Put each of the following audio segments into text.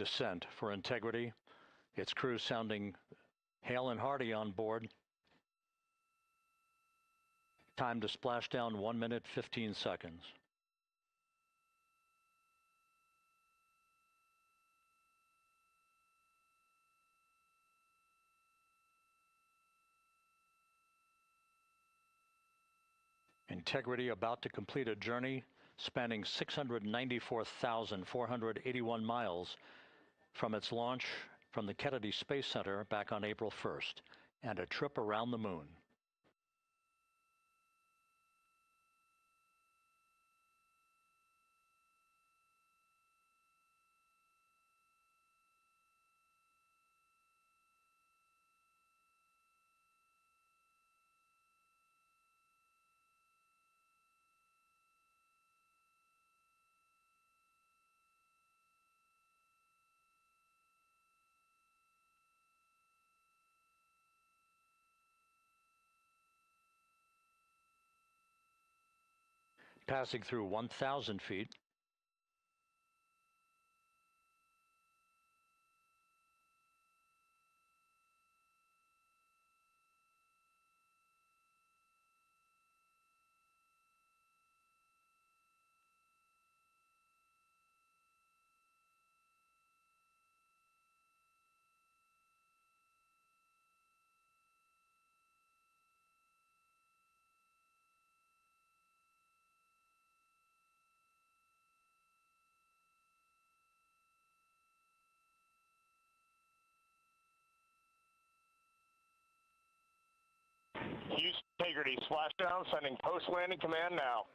descent for Integrity. Its crew sounding hail and hearty on board. Time to splashdown 1 minute, 15 seconds. Integrity about to complete a journey spanning 694,481 miles from its launch from the Kennedy Space Center back on April 1st, and a trip around the moon. Passing through 1,000 feet. Integrity, splashdown, sending post-landing command now.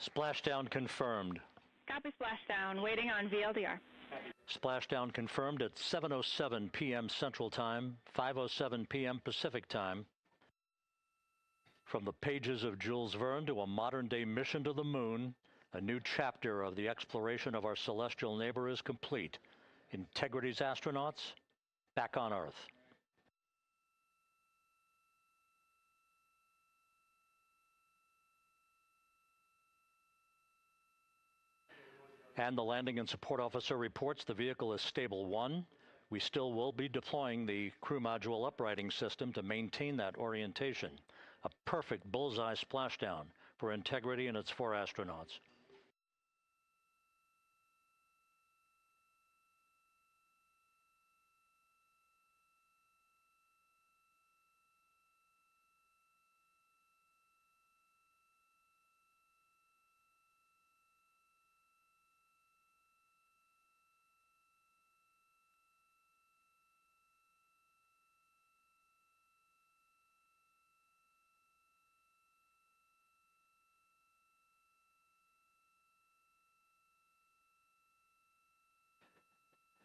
Splashdown confirmed. Copy splashdown, waiting on VLDR. Splashdown confirmed at 7:07 p.m. Central Time, 5:07 p.m. Pacific Time. From the pages of Jules Verne to a modern-day mission to the moon, a new chapter of the exploration of our celestial neighbor is complete. Integrity's astronauts back on Earth. And the landing and support officer reports the vehicle is stable 1. We still will be deploying the crew module uprighting system to maintain that orientation. A perfect bullseye splashdown for Integrity and its 4 astronauts.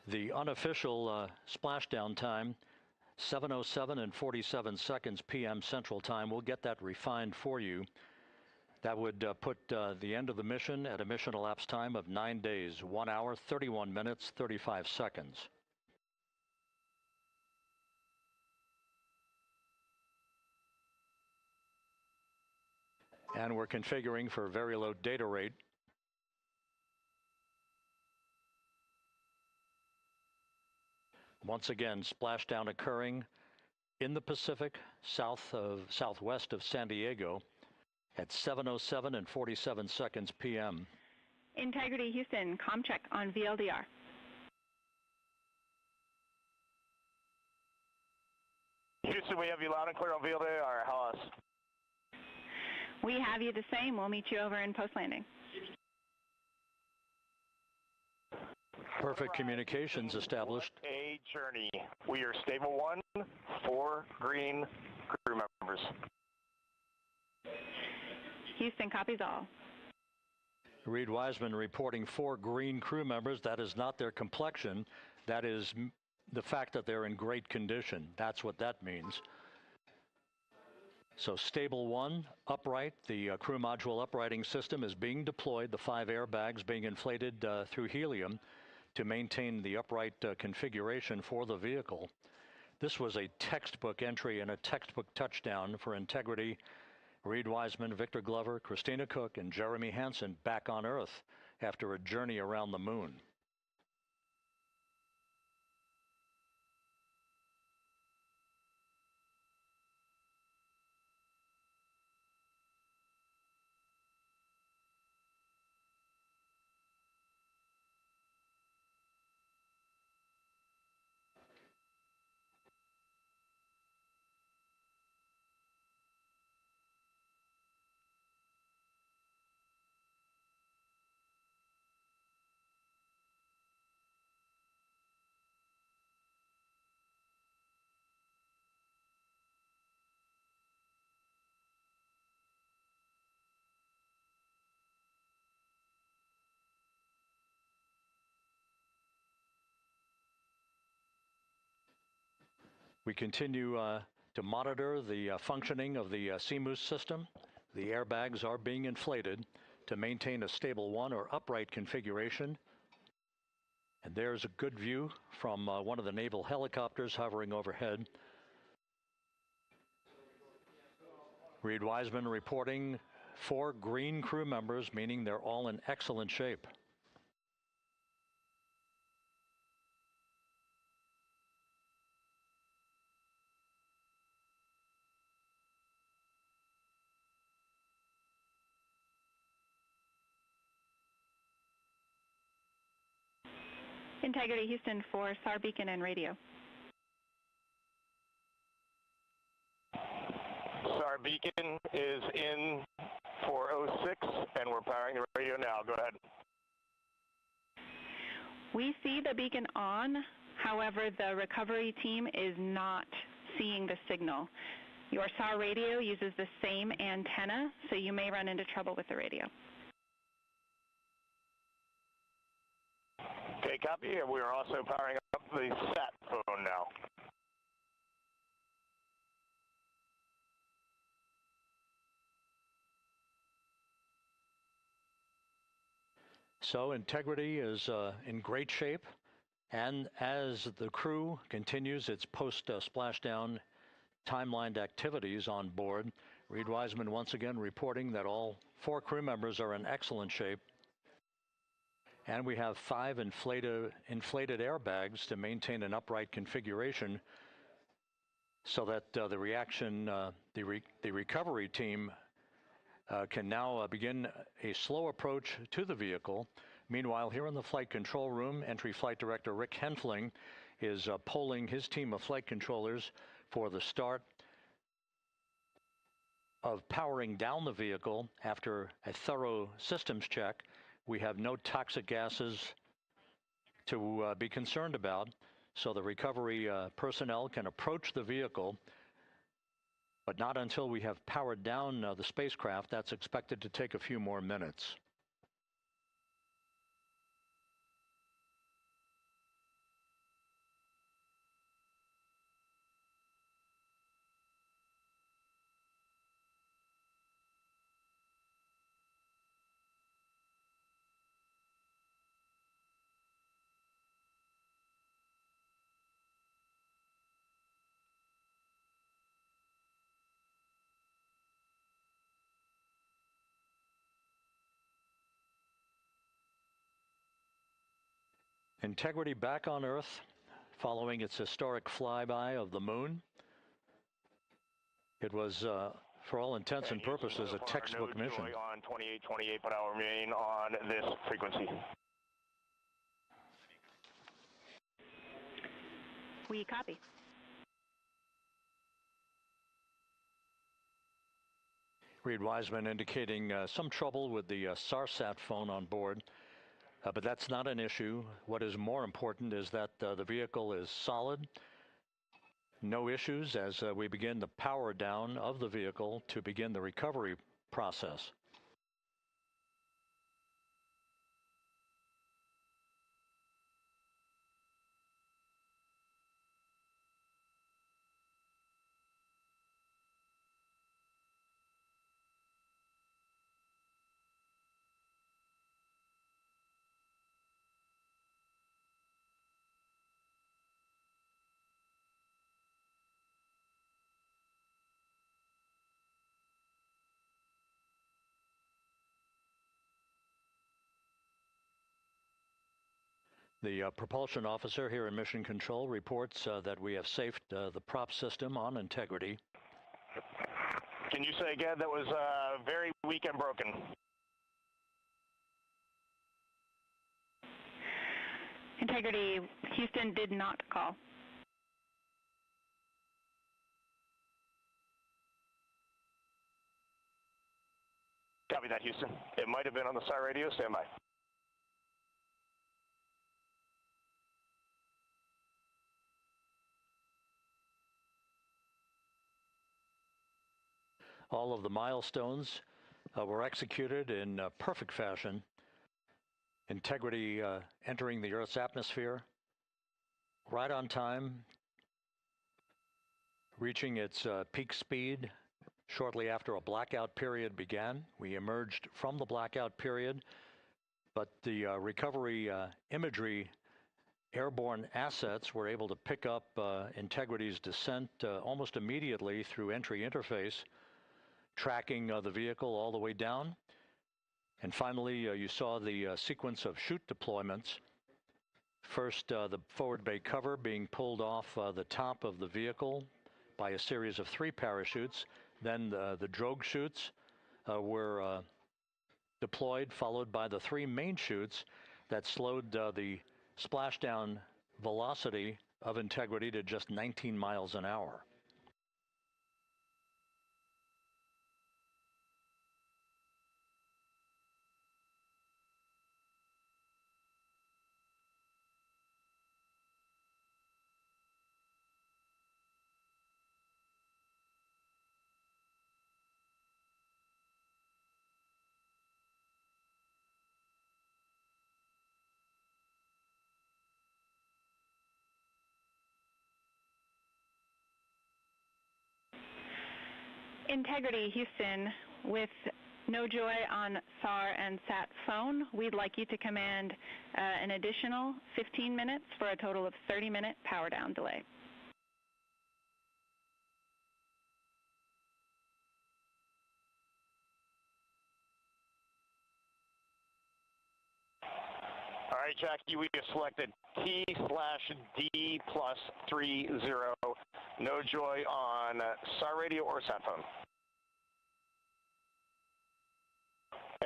The unofficial splashdown time, 7:07 and 47 seconds p.m. Central Time. We'll get that refined for you. That would put the end of the mission at a mission elapsed time of 9 days, 1 hour, 31 minutes, 35 seconds. And we're configuring for very low data rate. Once again, splashdown occurring in the Pacific, southwest of San Diego at 7:07 and 47 seconds p.m. Integrity, Houston, comm check on VLDR. Houston, we have you loud and clear on VLDR. How us? We have you the same. We'll meet you over in post-landing. Perfect communications established. A journey. We are stable 1, 4 green crew members. Houston copies all. Reed Wiseman reporting 4 green crew members. That is not their complexion. That is the fact that they're in great condition. That's what that means. So stable 1, upright. The crew module uprighting system is being deployed. The 5 airbags being inflated through helium to maintain the upright configuration for the vehicle. This was a textbook entry and a textbook touchdown for Integrity. Reed Wiseman, Victor Glover, Christina Cook, and Jeremy Hansen back on Earth after a journey around the moon. We continue to monitor the functioning of the CMOOS system. The airbags are being inflated to maintain a stable one or upright configuration. And there's a good view from one of the naval helicopters hovering overhead. Reed Wiseman reporting 4 green crew members, meaning they're all in excellent shape. Integrity Houston for SAR beacon and radio. SAR beacon is in 406, and we're powering the radio now. Go ahead. We see the beacon on. However, the recovery team is not seeing the signal. Your SAR radio uses the same antenna, so you may run into trouble with the radio. Okay, copy. And we are also powering up the sat phone now. So Integrity is in great shape, and as the crew continues its post-splashdown timelined activities on board, Reed Wiseman once again reporting that all 4 crew members are in excellent shape. And we have 5 inflated airbags to maintain an upright configuration so that the recovery team can now begin a slow approach to the vehicle. Meanwhile, here in the flight control room, Entry Flight Director Rick Henfling is polling his team of flight controllers for the start of powering down the vehicle after a thorough systems check. We have no toxic gases to be concerned about, so the recovery personnel can approach the vehicle, but not until we have powered down the spacecraft. That's expected to take a few more minutes. Integrity back on Earth following its historic flyby of the moon. It was, for all intents and purposes, a textbook mission. On 28, but I'll remain on this frequency. We copy. Reed Wiseman indicating some trouble with the SARSAT phone on board. But that's not an issue. What is more important is that the vehicle is solid. No issues as we begin the power down of the vehicle to begin the recovery process. The propulsion officer here in Mission Control reports that we have safed the prop system on Integrity. Can you say again? That was very weak and broken. Integrity Houston did not call. Copy that, Houston. It might have been on the SAR radio. Stand by. All of the milestones were executed in perfect fashion. Integrity entering the Earth's atmosphere right on time, reaching its peak speed shortly after a blackout period began. We emerged from the blackout period, but the recovery imagery airborne assets were able to pick up Integrity's descent almost immediately through entry interface, tracking the vehicle all the way down. And finally, you saw the sequence of chute deployments. First, the forward bay cover being pulled off the top of the vehicle by a series of 3 parachutes. Then the drogue chutes were deployed, followed by the 3 main chutes that slowed the splashdown velocity of Integrity to just 19 miles an hour. Integrity, Houston, with no joy on SAR and SAT phone, we'd like you to command an additional 15 minutes for a total of 30-minute power down delay. All right, Jackie, we have selected T/D+30. No joy on SAR radio or sat phone.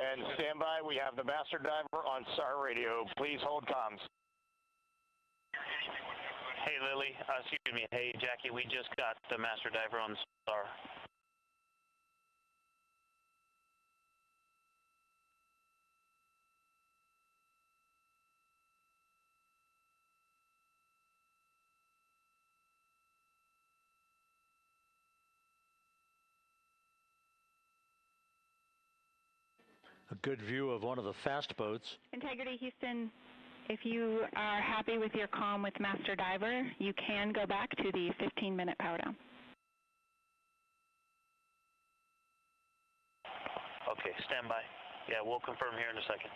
And stand by, we have the master diver on SAR radio. Please hold comms. Hey, Lily. Excuse me. Hey, Jackie, we just got the master diver on SAR. A good view of one of the fast boats. Integrity, Houston, if you are happy with your comm with master diver, you can go back to the 15-minute power down. Okay, stand by. Yeah, we'll confirm here in a second.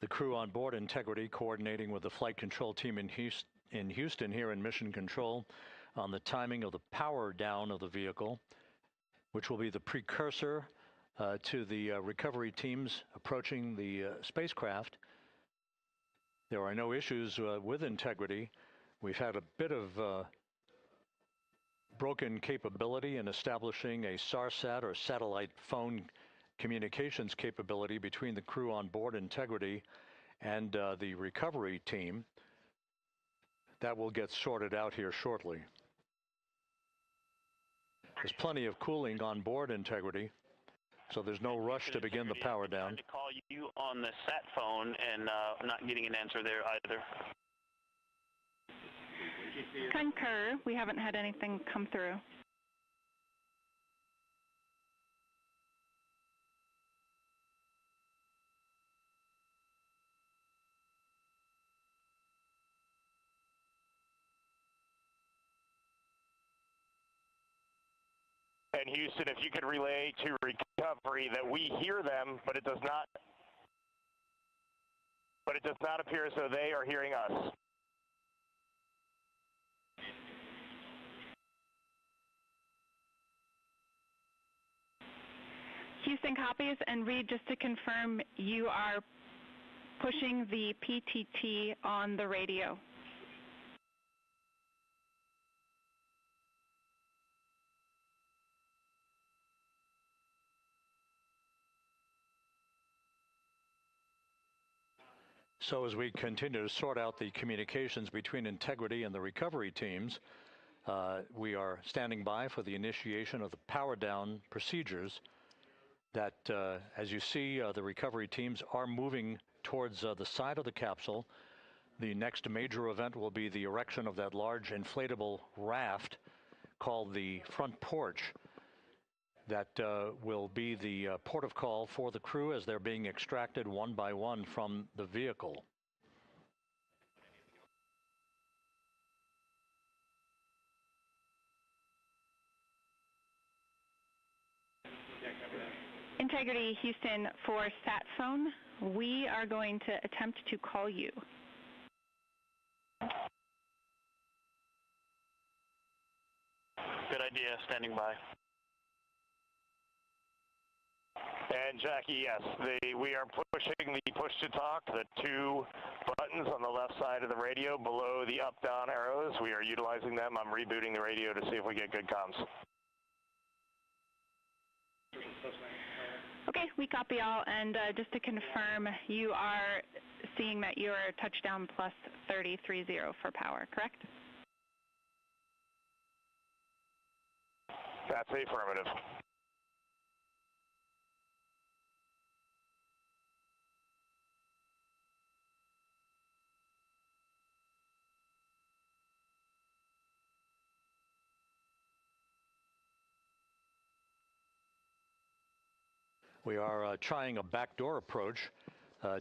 The crew on board Integrity coordinating with the flight control team in Houston here in Mission Control on the timing of the power down of the vehicle, which will be the precursor to the recovery teams approaching the spacecraft. There are no issues with Integrity. We've had a bit of broken capability in establishing a SARSAT or satellite phone communications capability between the crew on board Integrity and the recovery team. That will get sorted out here shortly. There's plenty of cooling on board Integrity, so there's no rush to begin the power down. I'm trying to call you on the sat phone and not getting an answer there either. Concur. We haven't had anything come through. And Houston, if you could relay to recovery that we hear them, but it does not appear as though they are hearing us. Houston copies, and Reed, just to confirm, you are pushing the PTT on the radio. So as we continue to sort out the communications between Integrity and the recovery teams, we are standing by for the initiation of the power down procedures that, as you see, the recovery teams are moving towards the side of the capsule. The next major event will be the erection of that large inflatable raft called the front porch. That will be the port of call for the crew as they're being extracted one by one from the vehicle. Integrity Houston, for sat phone, we are going to attempt to call you. Good idea, standing by. And Jackie, yes, we are pushing the push to talk, the two buttons on the left side of the radio below the up-down arrows. We are utilizing them. I'm rebooting the radio to see if we get good comms. Okay, we copy all, and just to confirm, you are seeing that you are touchdown plus 3030 for power, correct? That's affirmative. We are trying a backdoor approach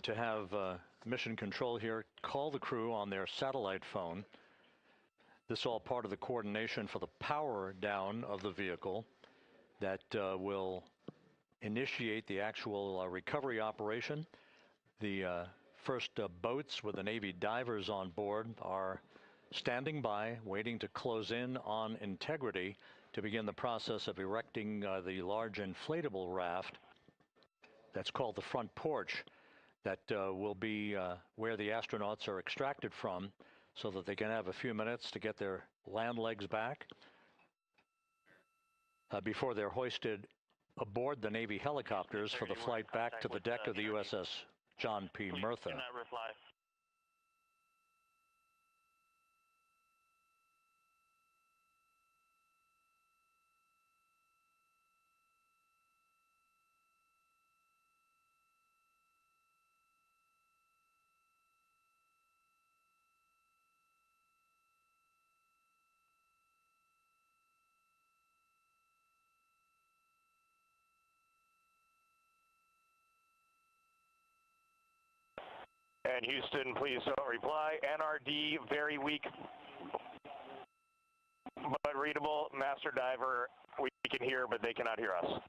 to have mission control here call the crew on their satellite phone. This is all part of the coordination for the power down of the vehicle that will initiate the actual recovery operation. The first boats with the Navy divers on board are standing by, waiting to close in on Integrity to begin the process of erecting the large inflatable raft that's called the front porch that will be where the astronauts are extracted from so that they can have a few minutes to get their land legs back before they're hoisted aboard the Navy helicopters for the flight back to the deck of the USS John P. Murtha. Do not reply. And Houston, please don't reply. NRD, very weak, but readable. Master Diver, we can hear, but they cannot hear us.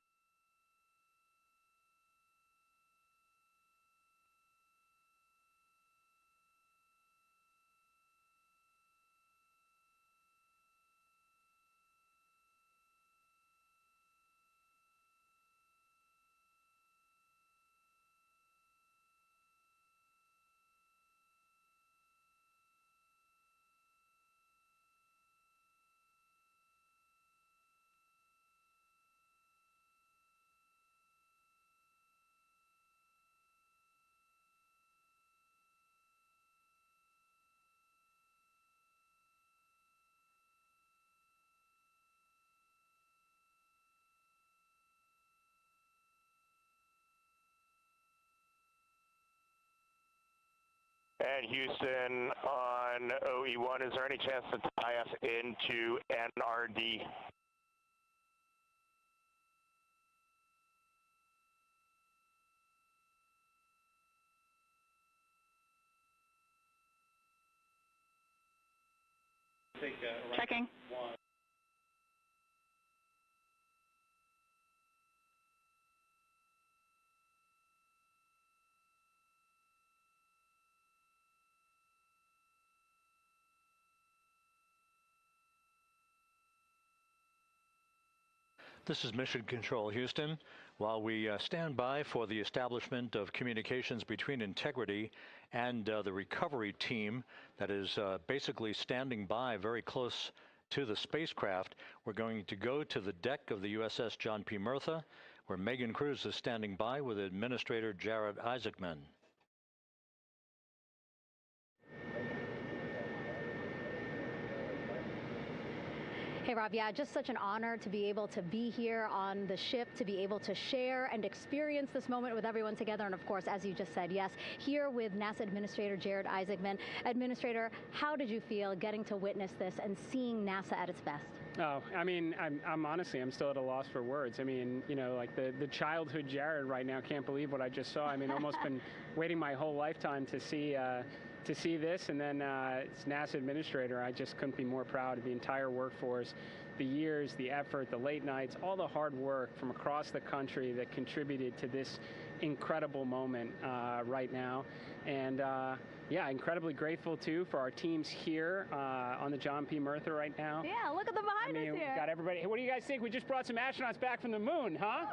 And Houston on OE1, is there any chance to tie us into NRD? Checking. This is Mission Control Houston. While we stand by for the establishment of communications between Integrity and the recovery team that is basically standing by very close to the spacecraft, we're going to go to the deck of the USS John P. Murtha, where Megan Cruz is standing by with Administrator Jared Isaacman. Hey, Rob, yeah, just such an honor to be able to be here on the ship, to be able to share and experience this moment with everyone together. And of course, as you just said, yes, here with NASA Administrator Jared Isaacman. Administrator, how did you feel getting to witness this and seeing NASA at its best? Oh, I mean, I'm honestly, I'm still at a loss for words. I mean, you know, like the childhood Jared right now can't believe what I just saw. I mean, almost been waiting my whole lifetime to see to see this, and then as NASA administrator, I just couldn't be more proud of the entire workforce, the years, the effort, the late nights, all the hard work from across the country that contributed to this incredible moment right now. And yeah, incredibly grateful too for our teams here on the John P. Murtha right now. Yeah, look at them behind us here. We've got everybody. Hey, what do you guys think? We just brought some astronauts back from the moon, huh?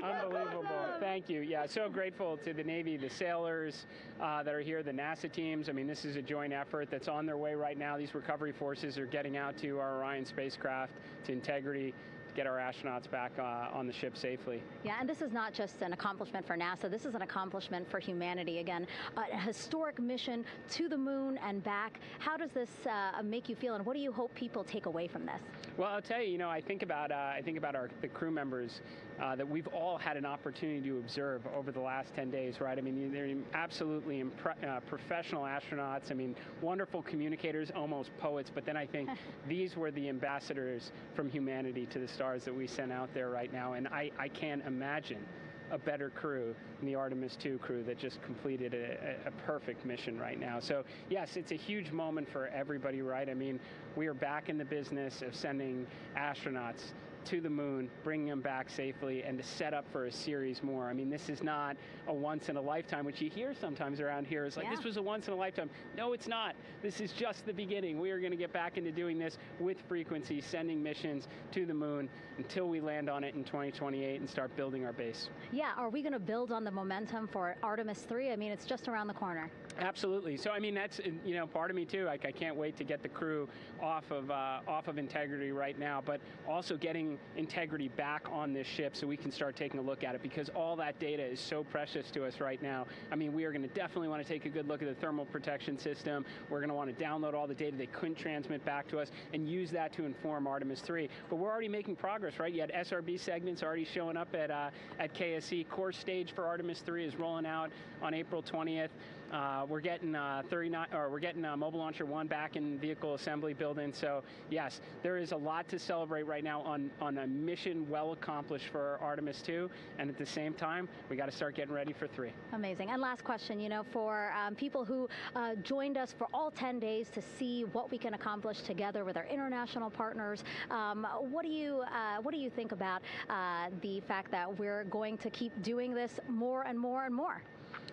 Unbelievable. Thank you. Yeah, so grateful to the Navy, the sailors that are here, the NASA teams. I mean, this is a joint effort that's on their way right now. These recovery forces are getting out to our Orion spacecraft, to Integrity, get our astronauts back on the ship safely. Yeah, and this is not just an accomplishment for NASA. This is an accomplishment for humanity. Again, a historic mission to the moon and back. How does this make you feel, and what do you hope people take away from this? Well, I'll tell you, you know, I think about the crew members that we've all had an opportunity to observe over the last 10 days, right? I mean, they're absolutely professional astronauts. I mean, wonderful communicators, almost poets. But then I think these were the ambassadors from humanity to the stars that we sent out there right now. And I can't imagine a better crew than the Artemis II crew that just completed a perfect mission right now. So yes, it's a huge moment for everybody, right? I mean, we are back in the business of sending astronauts to the moon, bringing them back safely, and to set up for a series more. I mean, this is not a once in a lifetime, which you hear sometimes around here. It's like, this was a once in a lifetime. No, it's not. This is just the beginning. We are going to get back into doing this with frequency, sending missions to the moon until we land on it in 2028 and start building our base. Yeah, are we going to build on the momentum for Artemis III? I mean, it's just around the corner. Absolutely. So, I mean, that's, you know, part of me too. Like, I can't wait to get the crew off of Integrity right now, but also getting Integrity back on this ship so we can start taking a look at it, because all that data is so precious to us right now. I mean, we are going to definitely want to take a good look at the thermal protection system. We're going to want to download all the data they couldn't transmit back to us and use that to inform Artemis III. But we're already making progress, right? You had SRB segments already showing up at KSC. Core stage for Artemis III is rolling out on April 20th. We're getting Mobile Launcher 1 back in vehicle assembly building. So yes, there is a lot to celebrate right now on a mission well accomplished for Artemis II, and at the same time, we got to start getting ready for 3. Amazing. And last question, you know, for people who joined us for all 10 days to see what we can accomplish together with our international partners, what do you think about the fact that we're going to keep doing this more and more and more?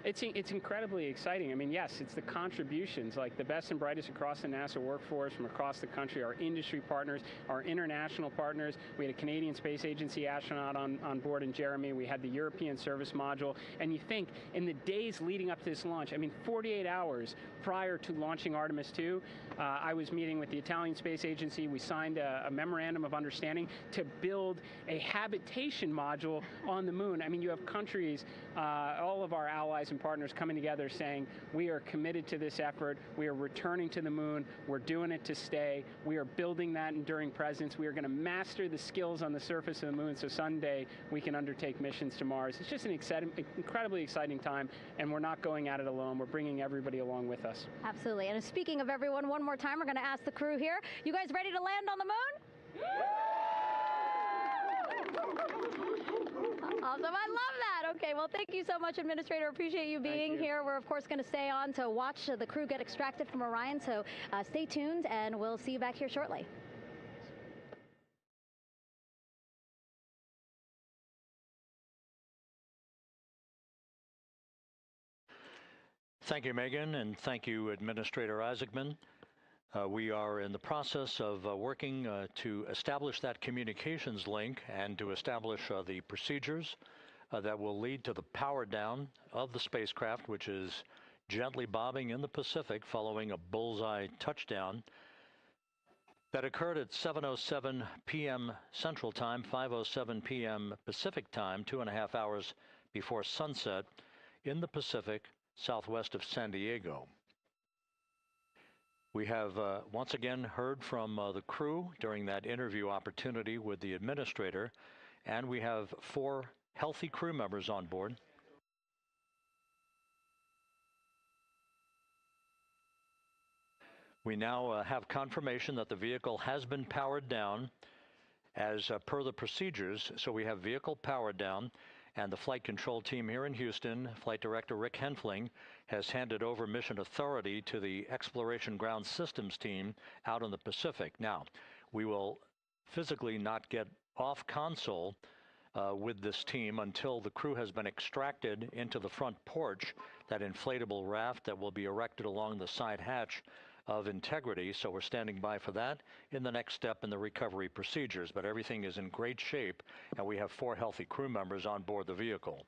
It's incredibly exciting. I mean, yes, it's the contributions, like the best and brightest across the NASA workforce from across the country, our industry partners, our international partners. We had a Canadian Space Agency astronaut on board in Jeremy. We had the European Service Module. And you think, in the days leading up to this launch, I mean, 48 hours prior to launching Artemis II, I was meeting with the Italian Space Agency. We signed a memorandum of understanding to build a habitation module on the moon. I mean, you have countries, all of our allies and partners coming together saying, we are committed to this effort, we are returning to the moon, we're doing it to stay, we are building that enduring presence, we are going to master the skills on the surface of the moon so someday we can undertake missions to Mars. It's just an incredibly exciting time, and we're not going at it alone, we're bringing everybody along with us. Absolutely. And speaking of everyone, one more time, we're going to ask the crew here, you guys ready to land on the moon? Awesome. I love that. Okay, well, thank you so much, Administrator. Appreciate you being here. We're, of course, going to stay on to watch the crew get extracted from Orion, so stay tuned, and we'll see you back here shortly. Thank you, Megan, and thank you, Administrator Isaacman. We are in the process of working to establish that communications link and to establish the procedures that will lead to the power down of the spacecraft, which is gently bobbing in the Pacific following a bullseye touchdown that occurred at 7:07 p.m. Central Time, 5:07 p.m. Pacific Time, 2.5 hours before sunset in the Pacific, southwest of San Diego. We have once again heard from the crew during that interview opportunity with the administrator, and we have 4 healthy crew members on board. We now have confirmation that the vehicle has been powered down as per the procedures. So we have vehicle powered down, And the flight control team here in Houston, Flight Director Rick Henfling, has handed over mission authority to the Exploration Ground Systems team out in the Pacific. Now, we will physically not get off console with this team until the crew has been extracted into the front porch, that inflatable raft that will be erected along the side hatch of Integrity. So we're standing by for that in the next step in the recovery procedures. But everything is in great shape, and we have 4 healthy crew members on board the vehicle.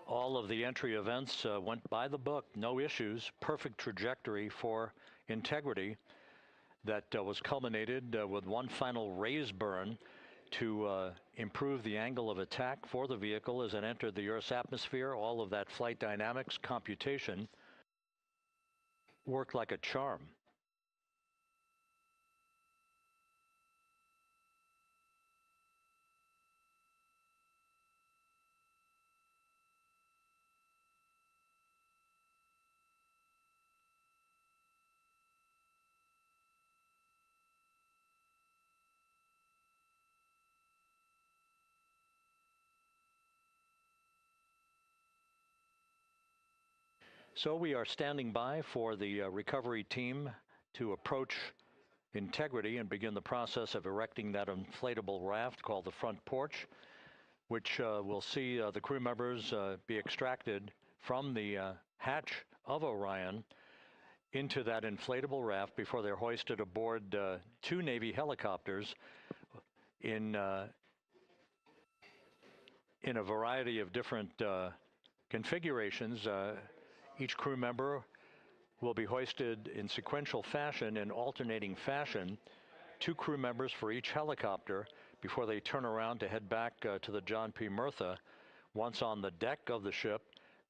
All of the entry events went by the book, no issues, perfect trajectory for Integrity that was culminated with one final raise burn to improve the angle of attack for the vehicle as it entered the Earth's atmosphere. All of that flight dynamics computation worked like a charm. So we are standing by for the recovery team to approach Integrity and begin the process of erecting that inflatable raft called the front porch, which will see the crew members be extracted from the hatch of Orion into that inflatable raft before they're hoisted aboard 2 Navy helicopters in a variety of different configurations. Each crew member will be hoisted in sequential fashion, in alternating fashion, 2 crew members for each helicopter before they turn around to head back to the John P. Murtha. Once on the deck of the ship,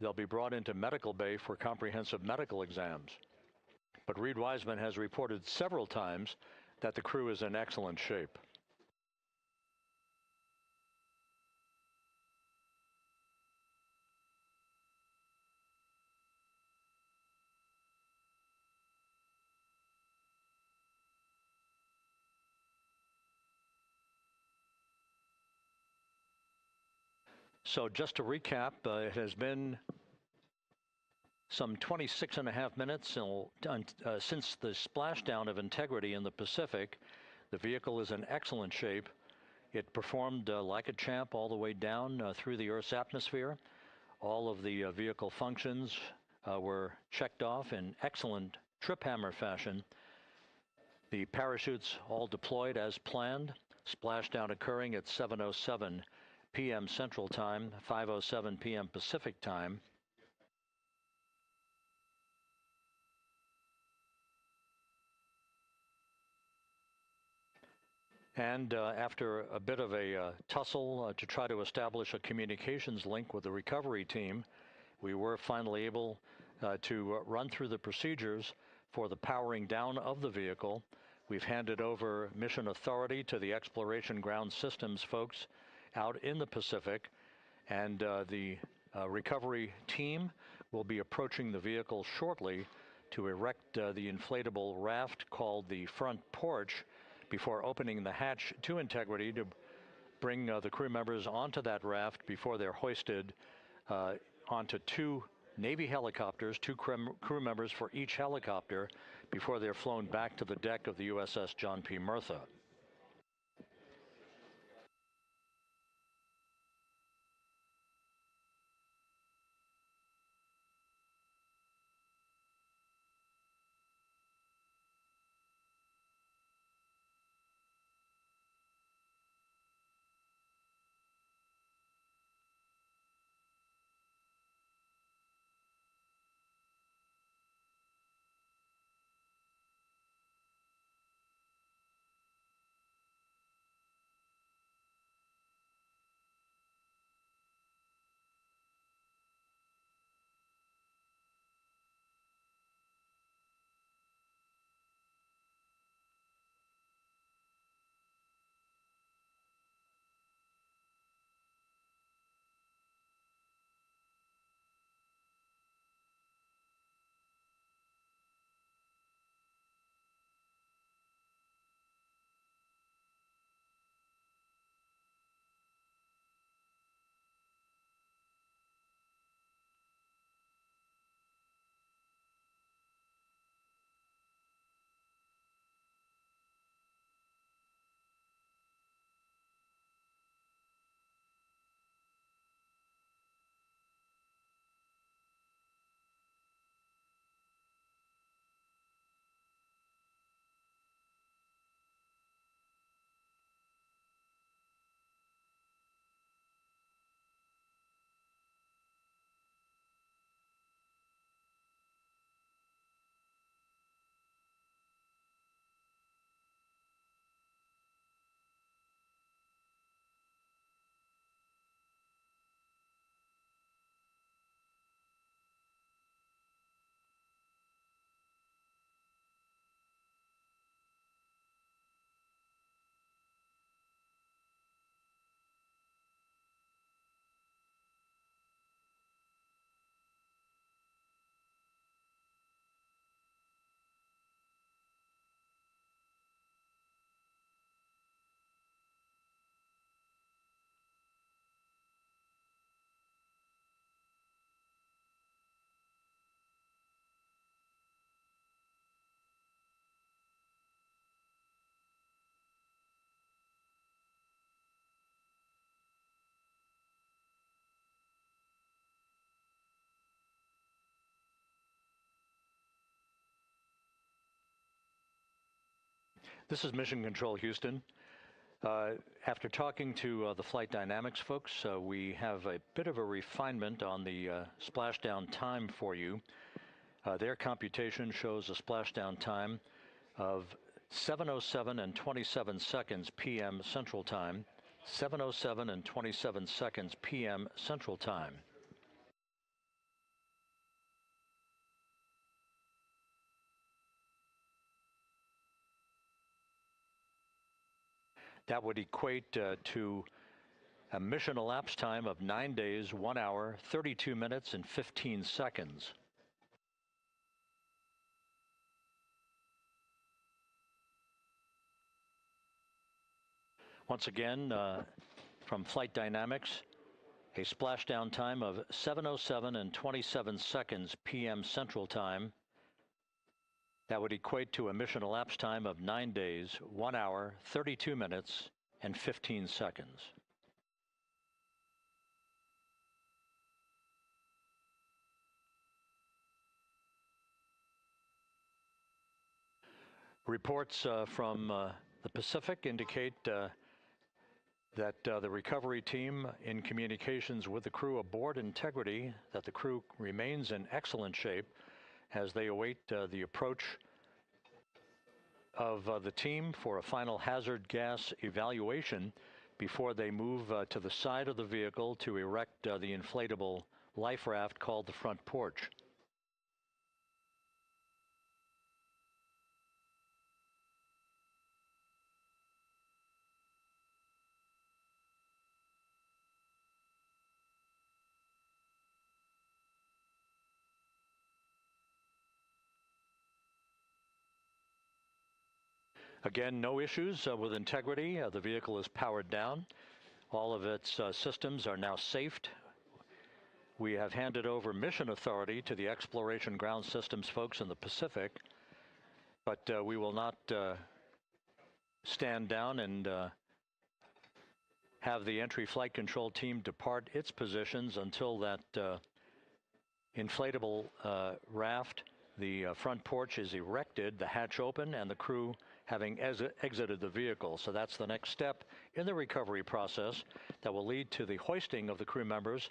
they'll be brought into medical bay for comprehensive medical exams. But Reed Wiseman has reported several times that the crew is in excellent shape. So just to recap, it has been some 26.5 minutes since the splashdown of Integrity in the Pacific. The vehicle is in excellent shape. It performed like a champ all the way down through the Earth's atmosphere. All of the vehicle functions were checked off in excellent trip hammer fashion. The parachutes all deployed as planned. Splashdown occurring at 7:07 p.m. Central Time, 5:07 p.m. Pacific Time. And after a bit of a tussle to try to establish a communications link with the recovery team, we were finally able to run through the procedures for the powering down of the vehicle. We've handed over mission authority to the Exploration Ground Systems folks out in the Pacific, and the recovery team will be approaching the vehicle shortly to erect the inflatable raft called the front porch before opening the hatch to Integrity to bring the crew members onto that raft before they're hoisted onto 2 Navy helicopters, 2 crew members for each helicopter, before they're flown back to the deck of the USS John P. Murtha. This is Mission Control Houston. After talking to the flight dynamics folks, we have a bit of a refinement on the splashdown time for you. Their computation shows a splashdown time of 7:07 and 27 seconds p.m. Central Time, 7:07 and 27 seconds p.m. Central Time. That would equate to a mission elapsed time of 9 days, 1 hour, 32 minutes, and 15 seconds. Once again, from Flight Dynamics, a splashdown time of 7:07 and 27 seconds p.m. Central Time. That would equate to a mission elapsed time of 9 days, 1 hour, 32 minutes, and 15 seconds. Reports from the Pacific indicate that the recovery team in communications with the crew aboard Integrity, that the crew remains in excellent shape as they await the approach of the team for a final hazard gas evaluation before they move to the side of the vehicle to erect the inflatable life raft called the front porch. Again, no issues with Integrity. The vehicle is powered down. All of its systems are now safed. We have handed over mission authority to the Exploration Ground Systems folks in the Pacific, but we will not stand down and have the entry flight control team depart its positions until that inflatable raft, the front porch, is erected, the hatch open, and the crew having exited the vehicle. So that's the next step in the recovery process that will lead to the hoisting of the crew members.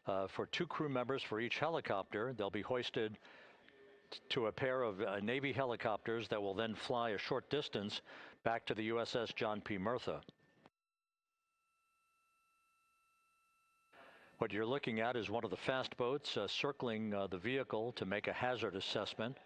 For 2 crew members for each helicopter, they'll be hoisted to a pair of Navy helicopters that will then fly a short distance back to the USS John P. Murtha. What you're looking at is one of the fast boats circling the vehicle to make a hazard assessment.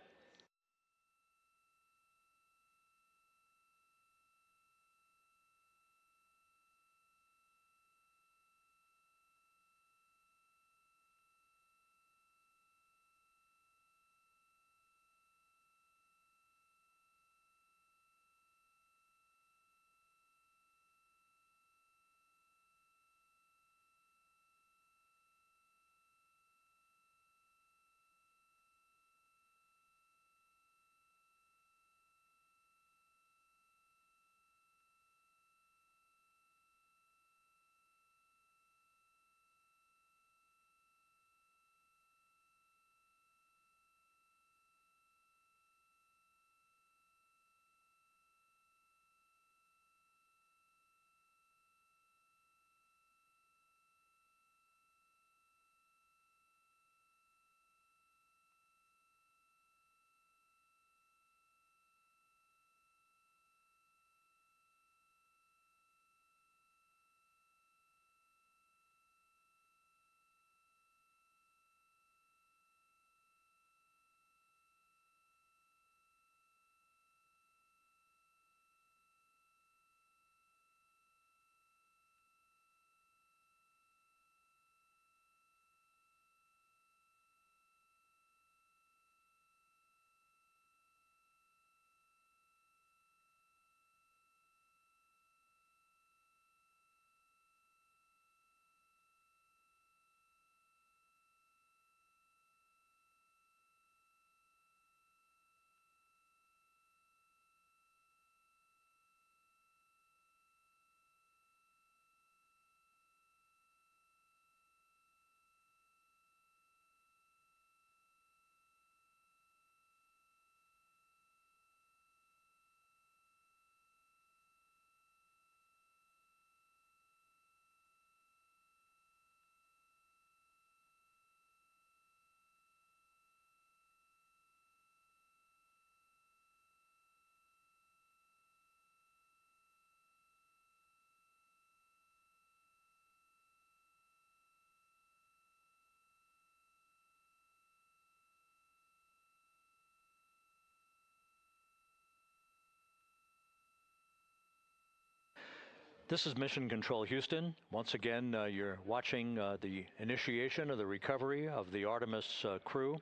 This is Mission Control Houston. Once again, you're watching the initiation of the recovery of the Artemis crew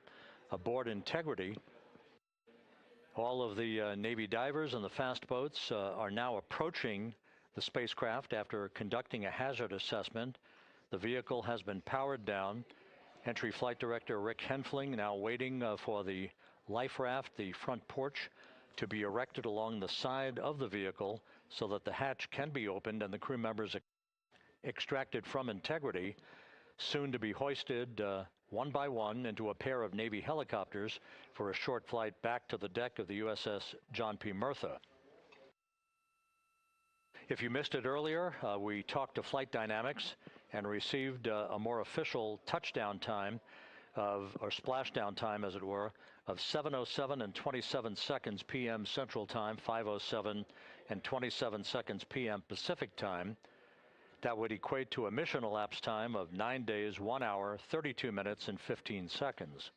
aboard Integrity. All of the Navy divers and the fast boats are now approaching the spacecraft after conducting a hazard assessment. The vehicle has been powered down. Entry Flight Director Rick Henfling now waiting for the life raft, the front porch, to be erected along the side of the vehicle so that the hatch can be opened and the crew members extracted from Integrity, soon to be hoisted one by one into a pair of Navy helicopters for a short flight back to the deck of the USS John P. Murtha. If you missed it earlier, we talked to Flight Dynamics and received a more official touchdown time or splashdown time, as it were, of 7:07 and 27 seconds p.m. Central Time, 5:07 and 27 seconds p.m. Pacific Time. That would equate to a mission elapsed time of 9 days, 1 hour, 32 minutes, and 15 seconds.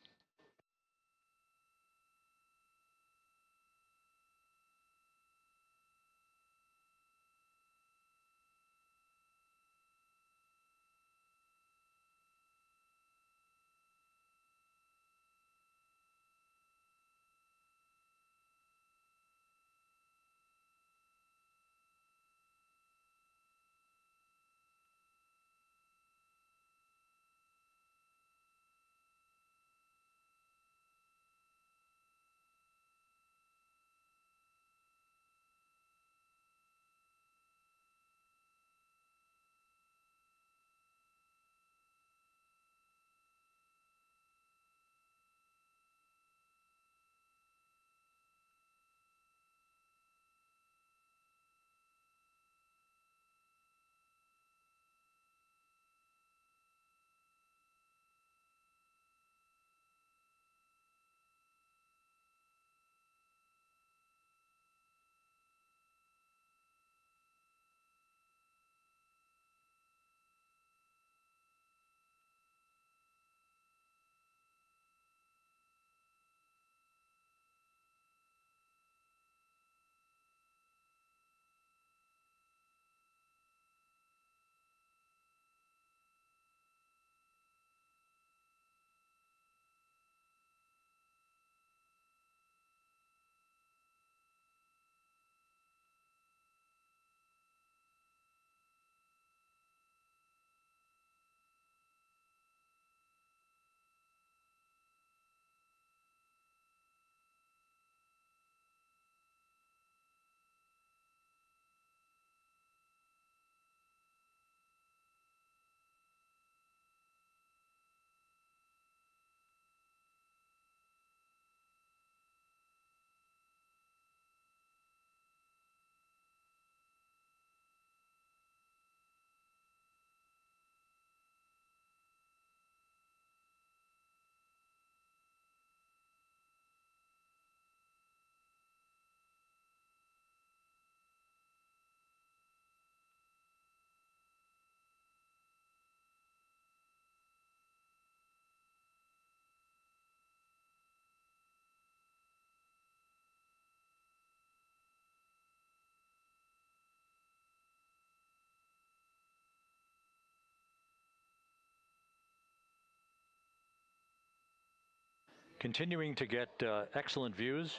Continuing to get excellent views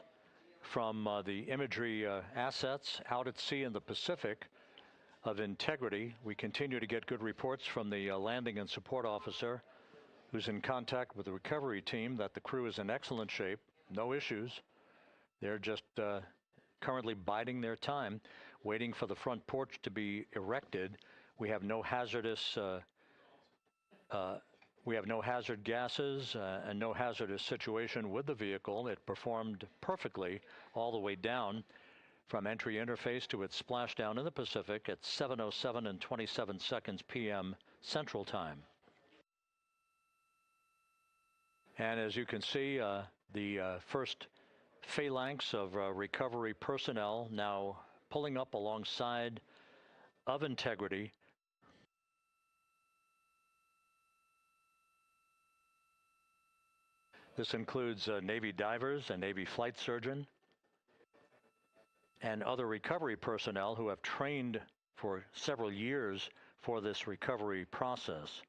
from the imagery assets out at sea in the Pacific of Integrity. We continue to get good reports from the landing and support officer who's in contact with the recovery team that the crew is in excellent shape, no issues. They're just currently biding their time, waiting for the front porch to be erected. We have no hazardous we have no hazard gases and no hazardous situation with the vehicle. It performed perfectly all the way down from entry interface to its splashdown in the Pacific at 7:07 and 27 seconds p.m. Central Time. And as you can see, the first phalanx of recovery personnel now pulling up alongside of Integrity. This includes Navy divers, a Navy flight surgeon, and other recovery personnel who have trained for several years for this recovery process.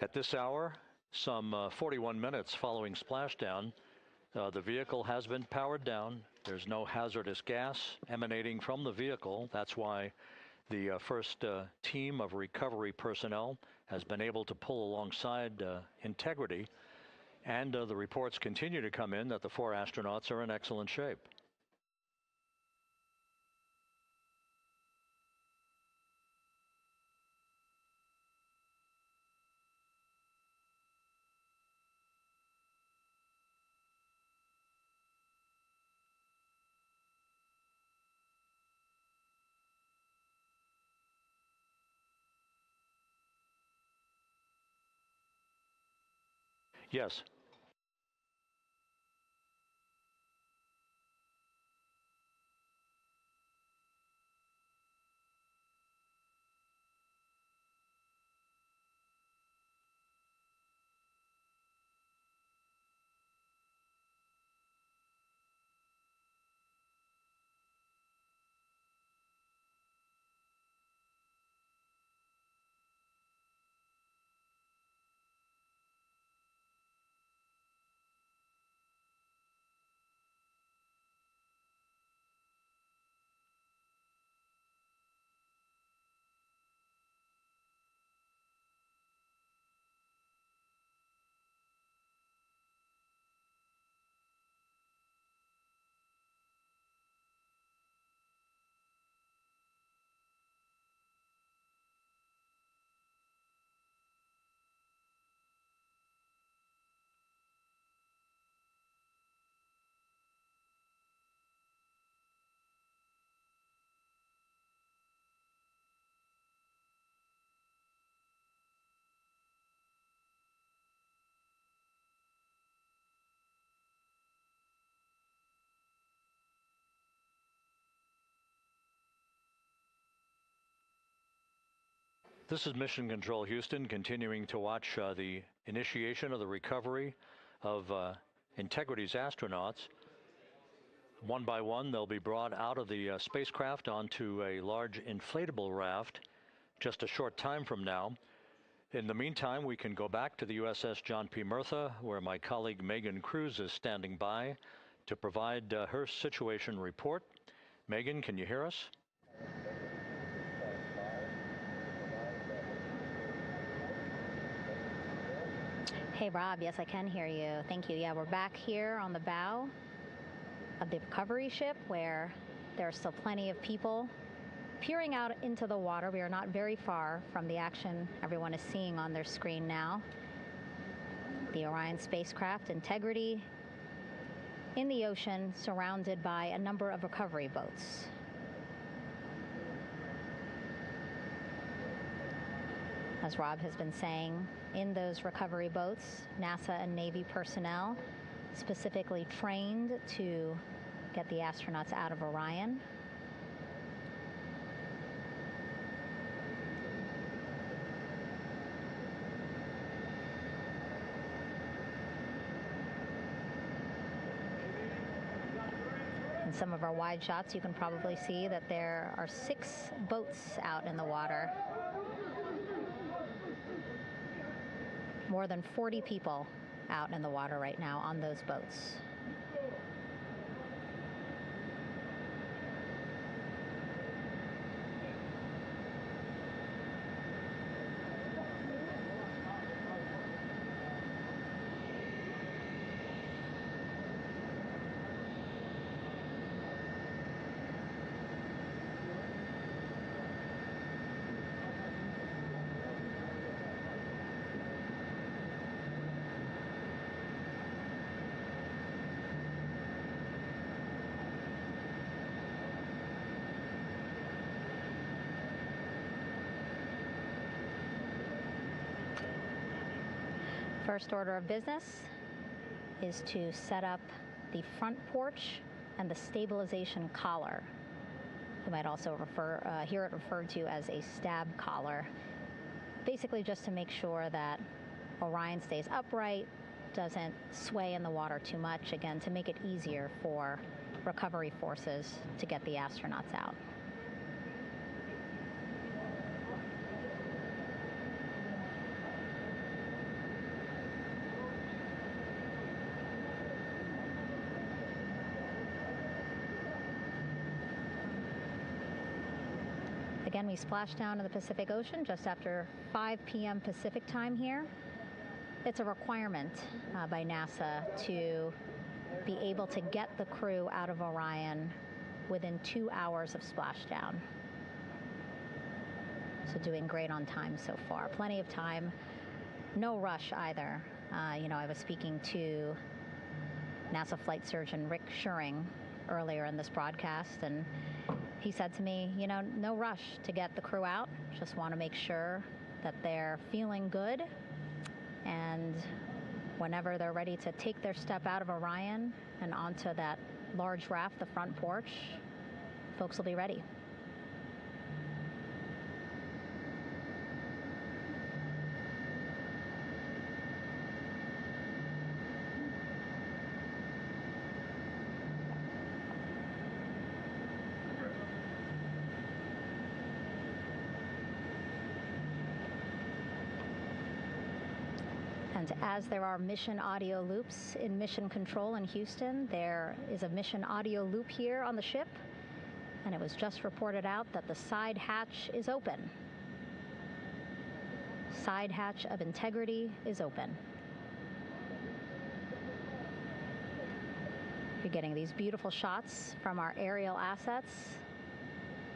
At this hour, some 41 minutes following splashdown, the vehicle has been powered down. There's no hazardous gas emanating from the vehicle. That's why the first team of recovery personnel has been able to pull alongside Integrity. And the reports continue to come in that the 4 astronauts are in excellent shape. Yes. This is Mission Control Houston, continuing to watch the initiation of the recovery of Integrity's astronauts. One by one, they'll be brought out of the spacecraft onto a large inflatable raft just a short time from now. In the meantime, we can go back to the USS John P. Murtha, where my colleague Megan Cruz is standing by to provide her situation report. Megan, can you hear us? Hey, Rob. Yes, I can hear you. Thank you. Yeah, we're back here on the bow of the recovery ship where there are still plenty of people peering out into the water. We are not very far from the action everyone is seeing on their screen now. The Orion spacecraft, Integrity, in the ocean, surrounded by a number of recovery boats. As Rob has been saying, in those recovery boats, NASA and Navy personnel specifically trained to get the astronauts out of Orion. In some of our wide shots, you can probably see that there are 6 boats out in the water. More than 40 people out in the water right now on those boats. First order of business is to set up the front porch and the stabilization collar. You might also hear it referred to as a stab collar. Basically just to make sure that Orion stays upright, doesn't sway in the water too much, again, to make it easier for recovery forces to get the astronauts out. Again, we splashed down in the Pacific Ocean just after 5 p.m. Pacific time here. It's a requirement by NASA to be able to get the crew out of Orion within 2 hours of splashdown. So doing great on time so far. Plenty of time. No rush either. I was speaking to NASA flight surgeon Rick Schuring earlier in this broadcast, and he said to me, no rush to get the crew out. Just want to make sure that they're feeling good, and whenever they're ready to take their step out of Orion and onto that large raft, the front porch, folks will be ready. And as there are mission audio loops in Mission Control in Houston, there is a mission audio loop here on the ship, and it was just reported out that the side hatch is open. Side hatch of integrity is open. You're getting these beautiful shots from our aerial assets.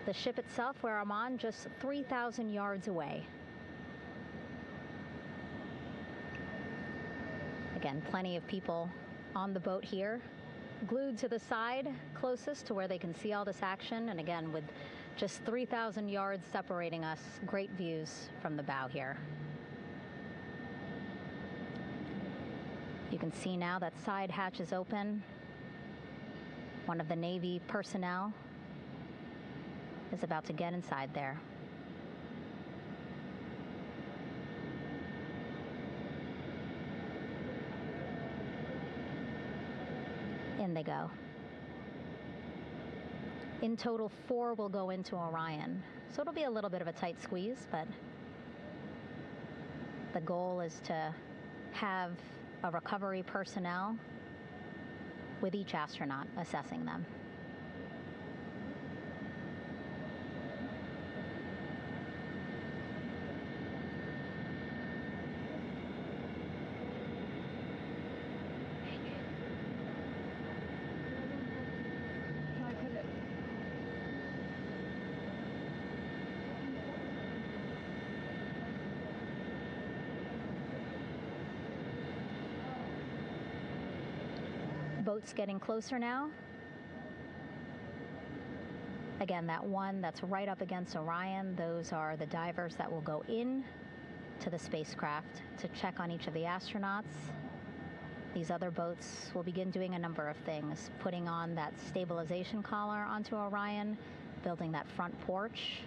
The ship itself, where I'm on, just 3,000 yards away. Again, plenty of people on the boat here, glued to the side closest to where they can see all this action. And again, with just 3,000 yards separating us, great views from the bow here. You can see now that side hatch is open. One of the Navy personnel is about to get inside there. In they go. In total, 4 will go into Orion. So it'll be a little bit of a tight squeeze, but the goal is to have a recovery personnel with each astronaut assessing them. Boats getting closer now. Again, that one that's right up against Orion, those are the divers that will go in to the spacecraft to check on each of the astronauts. These other boats will begin doing a number of things, putting on that stabilization collar onto Orion, building that front porch.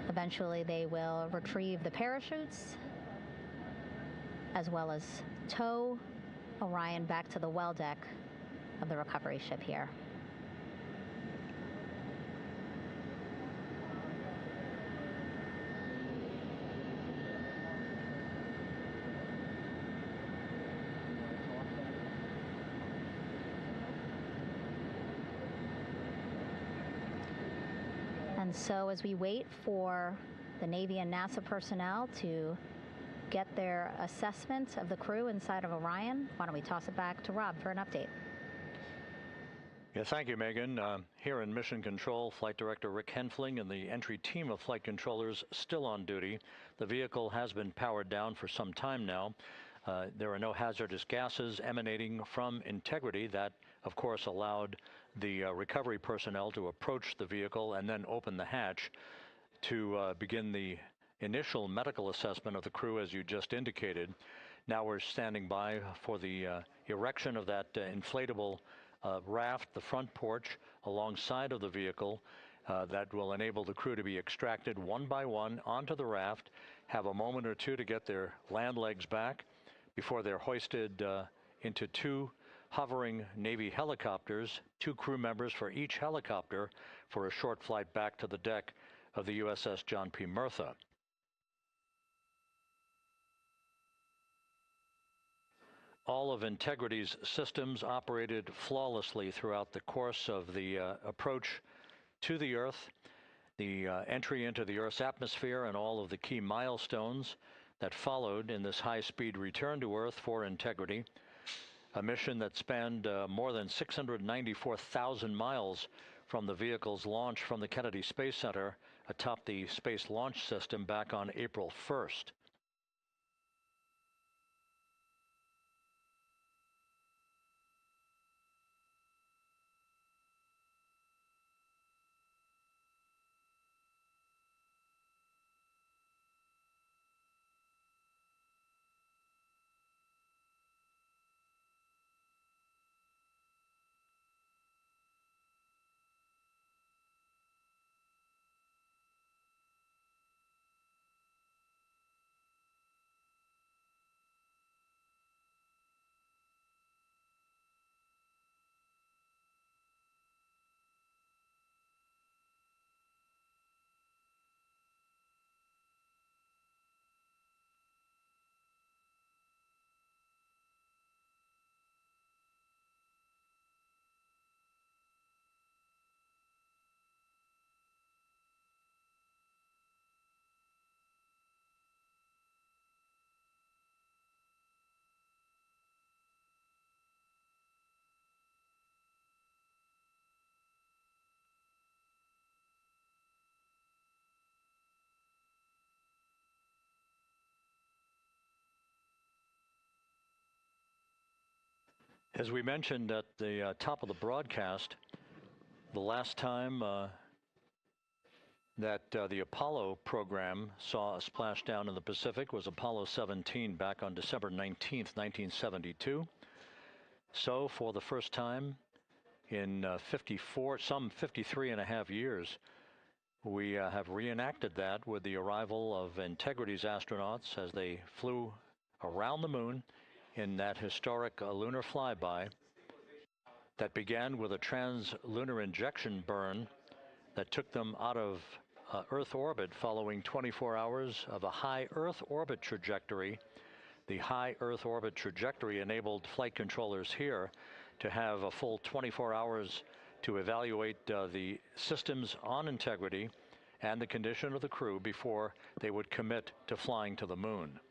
Eventually, they will retrieve the parachutes, as well as tow Orion back to the well deck of the recovery ship here. And so as we wait for the Navy and NASA personnel to get their assessment of the crew inside of Orion, why don't we toss it back to Rob for an update? Yeah, thank you, Megan. Here in Mission Control, Flight Director Rick Henfling and the entry team of flight controllers still on duty. The vehicle has been powered down for some time now. There are no hazardous gases emanating from integrity. That, of course, allowed the recovery personnel to approach the vehicle and then open the hatch to begin the initial medical assessment of the crew, as you just indicated. Now we're standing by for the erection of that inflatable raft, the front porch, alongside of the vehicle. That will enable the crew to be extracted one by one onto the raft, have a moment or two to get their land legs back before they're hoisted into two hovering Navy helicopters, 2 crew members for each helicopter, for a short flight back to the deck of the USS John P. Murtha. All of Integrity's systems operated flawlessly throughout the course of the approach to the Earth, the entry into the Earth's atmosphere, and all of the key milestones that followed in this high-speed return to Earth for Integrity, a mission that spanned more than 694,000 miles from the vehicle's launch from the Kennedy Space Center atop the Space Launch System back on April 1st. As we mentioned at the top of the broadcast, the last time that the Apollo program saw a splashdown in the Pacific was Apollo 17 back on December 19th, 1972. So for the first time in 53 and a half years, we have reenacted that with the arrival of Integrity's astronauts as they flew around the moon in that historic lunar flyby that began with a trans-lunar injection burn that took them out of Earth orbit following 24 hours of a high Earth orbit trajectory. The high Earth orbit trajectory enabled flight controllers here to have a full 24 hours to evaluate the systems on Integrity and the condition of the crew before they would commit to flying to the moon.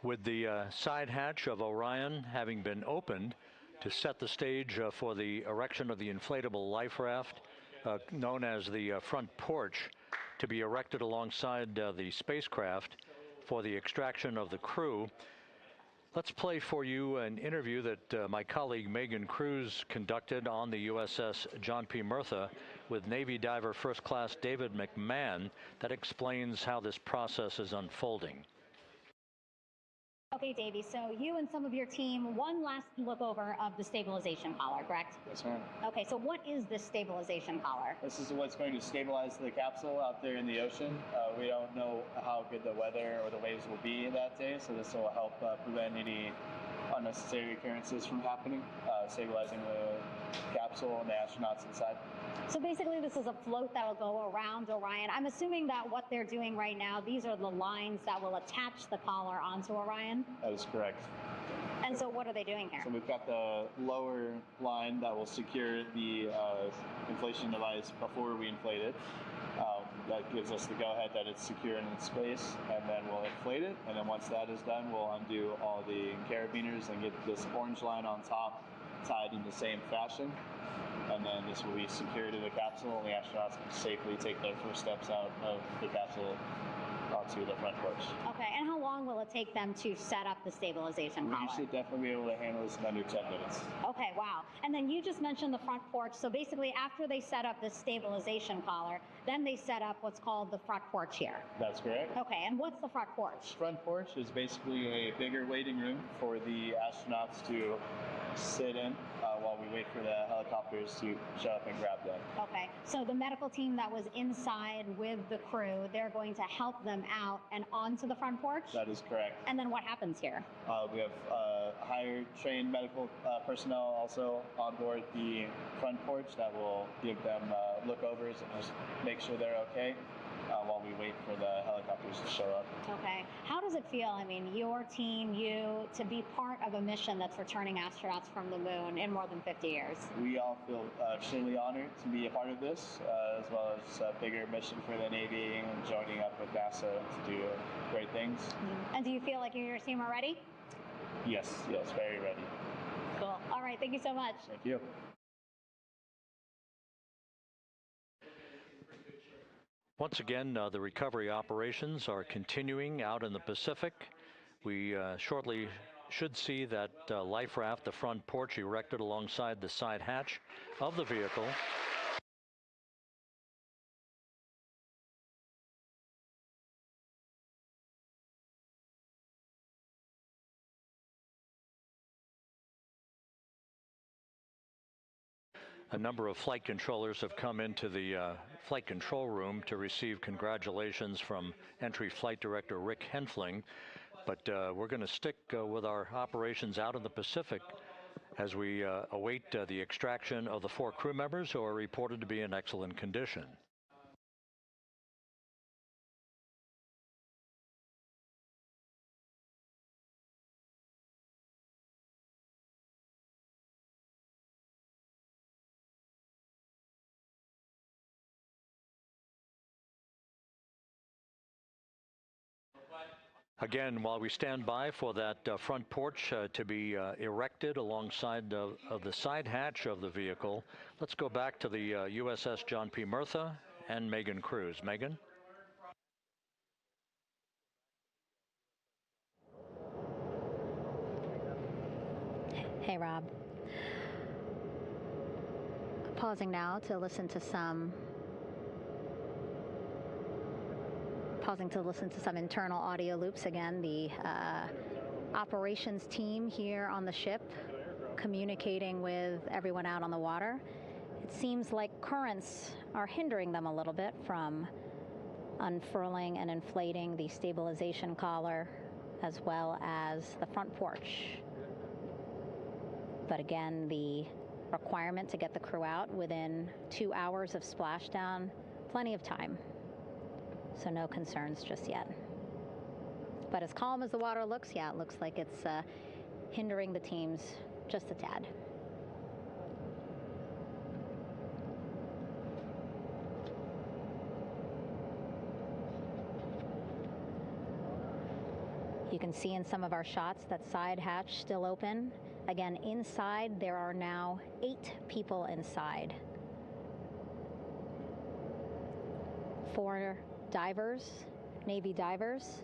With the side hatch of Orion having been opened to set the stage for the erection of the inflatable life raft, known as the front porch, to be erected alongside the spacecraft for the extraction of the crew. Let's play for you an interview that my colleague Megan Cruz conducted on the USS John P. Murtha with Navy diver First Class David McMahon that explains how this process is unfolding. Okay, Davey, so you and some of your team, one last look over of the stabilization collar, correct? Yes, ma'am. Okay, so what is this stabilization collar? This is what's going to stabilize the capsule out there in the ocean. We don't know how good the weather or the waves will be that day, so this will help prevent any unnecessary occurrences from happening, stabilizing the capsule and the astronauts inside. So basically this is a float that will go around Orion. I'm assuming that what they're doing right now, these are the lines that will attach the collar onto Orion? That is correct. And so what are they doing here? So we've got the lower line that will secure the inflation device before we inflate it. That gives us the go-ahead that it's secure in its space, and then we'll inflate it. And then once that is done, we'll undo all the carabiners and get this orange line on top tied in the same fashion. And then this will be secured to the capsule, and the astronauts can safely take their first steps out of the capsule onto the front porch. Okay, and how long will it take them to set up the stabilization collar? We should definitely be able to handle this in under 10 minutes. Okay, wow. And then you just mentioned the front porch. So basically after they set up the stabilization collar, then they set up what's called the front porch here. That's correct. Okay, and what's the front porch? Front porch is basically a bigger waiting room for the astronauts to sit in while we wait for the helicopters to show up and grab them. Okay, so the medical team that was inside with the crew, they're going to help them out and onto the front porch? That is correct. And then what happens here? We have higher trained medical personnel also on board the front porch that will give them lookovers and just make sure they're okay while we wait for the helicopters to show up. Okay. How does it feel, I mean, your team, you, to be part of a mission that's returning astronauts from the moon in more than 50 years? We all feel extremely honored to be a part of this, as well as a bigger mission for the Navy and joining up with NASA to do great things. Mm-hmm. And do you feel like you and your team are ready? Yes, very ready. Cool. All right, thank you so much. Thank you. Once again, the recovery operations are continuing out in the Pacific. We shortly should see that life raft, the front porch, erected alongside the side hatch of the vehicle. A number of flight controllers have come into the flight control room to receive congratulations from Entry Flight Director Rick Henfling. But we're going to stick with our operations out in the Pacific as we await the extraction of the 4 crew members who are reported to be in excellent condition. Again, while we stand by for that front porch to be erected alongside of the side hatch of the vehicle, let's go back to the USS John P. Murtha and Megan Cruz. Megan? Hey, Rob. Pausing now to listen to some internal audio loops. Again, the operations team here on the ship communicating with everyone out on the water. It seems like currents are hindering them a little bit from unfurling and inflating the stabilization collar as well as the front porch. But again, the requirement to get the crew out within 2 hours of splashdown, plenty of time. So no concerns just yet. But as calm as the water looks, yeah, it looks like it's hindering the teams just a tad. You can see in some of our shots that side hatch still open. Again, inside there are now 8 people inside. 4 divers, Navy divers,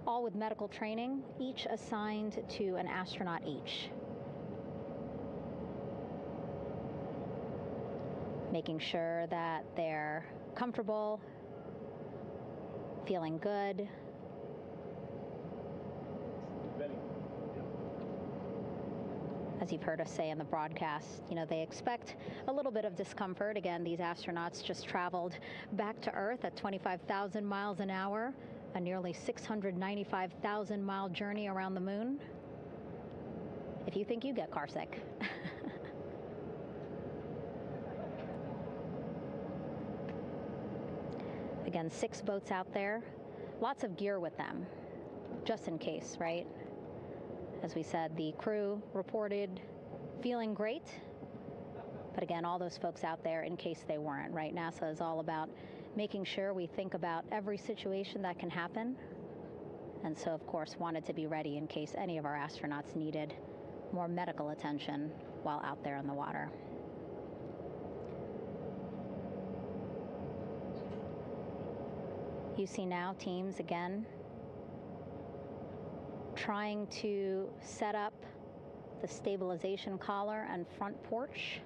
all with medical training, each assigned to an astronaut each. Making sure that they're comfortable, feeling good. As you've heard us say in the broadcast, they expect a little bit of discomfort. Again, these astronauts just traveled back to Earth at 25,000 miles an hour, a nearly 695,000-mile journey around the moon. If you think you get car sick. Again, 6 boats out there, lots of gear with them, just in case, right? As we said, the crew reported feeling great, but again, all those folks out there in case they weren't, right? NASA is all about making sure we think about every situation that can happen, and so, of course, wanted to be ready in case any of our astronauts needed more medical attention while out there in the water. You see now teams, again, trying to set up the stabilization collar and front porch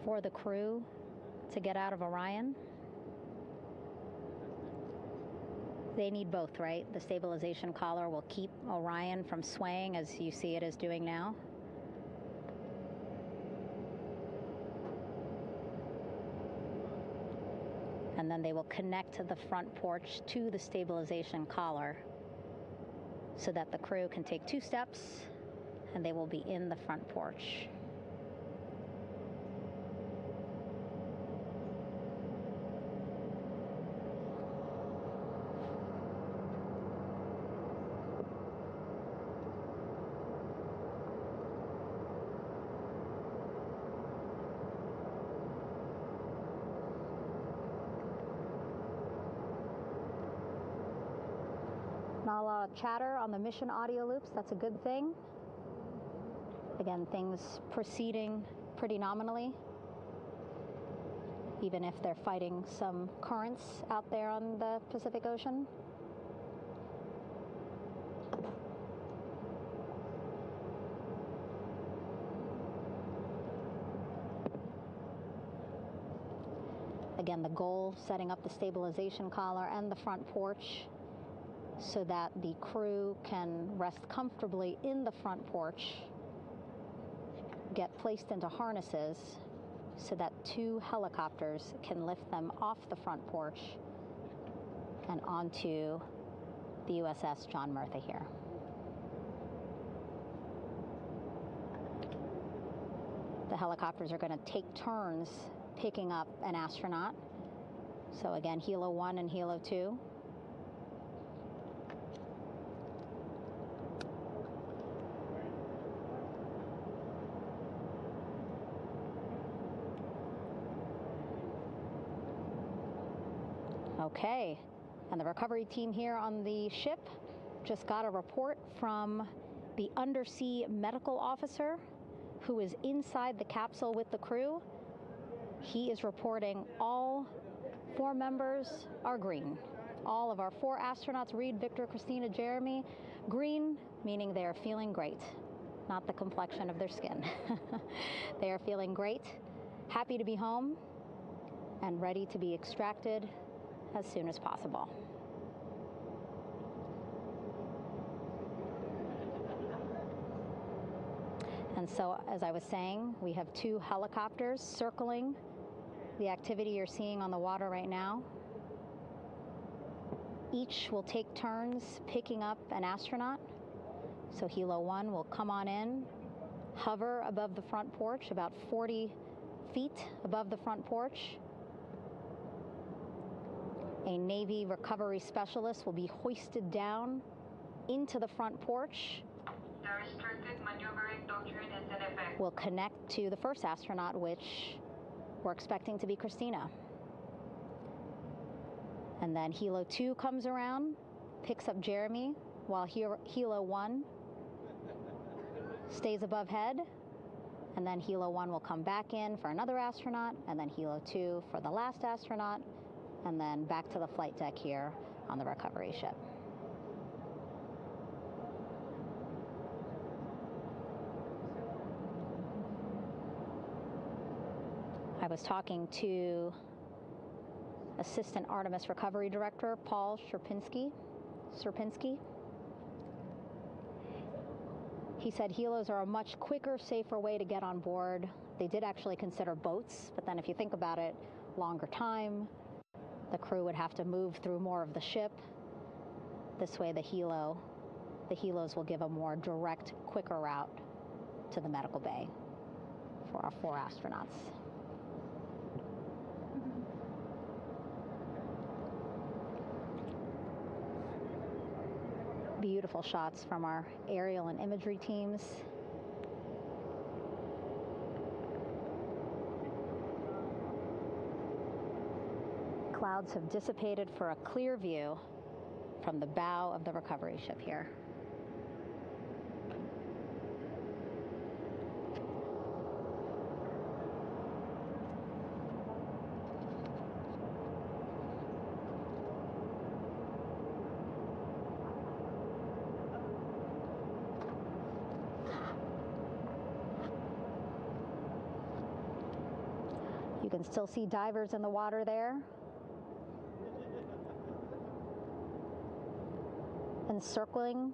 for the crew to get out of Orion. They need both, right? The stabilization collar will keep Orion from swaying as you see it is doing now. And then they will connect the front porch to the stabilization collar so that the crew can take 2 steps and they will be in the front porch. Not a lot of chatter on the mission audio loops. That's a good thing. Again, things proceeding pretty nominally, even if they're fighting some currents out there on the Pacific Ocean. Again, the goal, setting up the stabilization collar and the front porch so that the crew can rest comfortably in the front porch, get placed into harnesses so that 2 helicopters can lift them off the front porch and onto the USS John Murtha here. The helicopters are going to take turns picking up an astronaut. So again, Helo 1 and Helo 2. Okay, and the recovery team here on the ship just got a report from the undersea medical officer who is inside the capsule with the crew. He is reporting all 4 members are green. All of our 4 astronauts, Reed, Victor, Christina, Jeremy, green, meaning they are feeling great, not the complexion of their skin. They are feeling great, happy to be home, and ready to be extracted as soon as possible. And so, as I was saying, we have 2 helicopters circling the activity you're seeing on the water right now. Each will take turns picking up an astronaut. So Helo 1 will come on in, hover above the front porch, about 40 feet above the front porch. A Navy recovery specialist will be hoisted down into the front porch. The restricted maneuvering doctrine is in effect. Will connect to the first astronaut, which we're expecting to be Christina. And then Helo 2 comes around, picks up Jeremy, while Helo 1 stays above head, and then Helo 1 will come back in for another astronaut, and then Helo 2 for the last astronaut, and then back to the flight deck here on the recovery ship. I was talking to Assistant Artemis Recovery Director Paul Sierpinski. He said helos are a much quicker, safer way to get on board. They did actually consider boats, but then if you think about it, longer time, the crew would have to move through more of the ship. This way the helos will give a more direct, quicker route to the medical bay for our 4 astronauts. Beautiful shots from our aerial and imagery teams. Clouds have dissipated for a clear view from the bow of the recovery ship here. You can still see divers in the water there. Encircling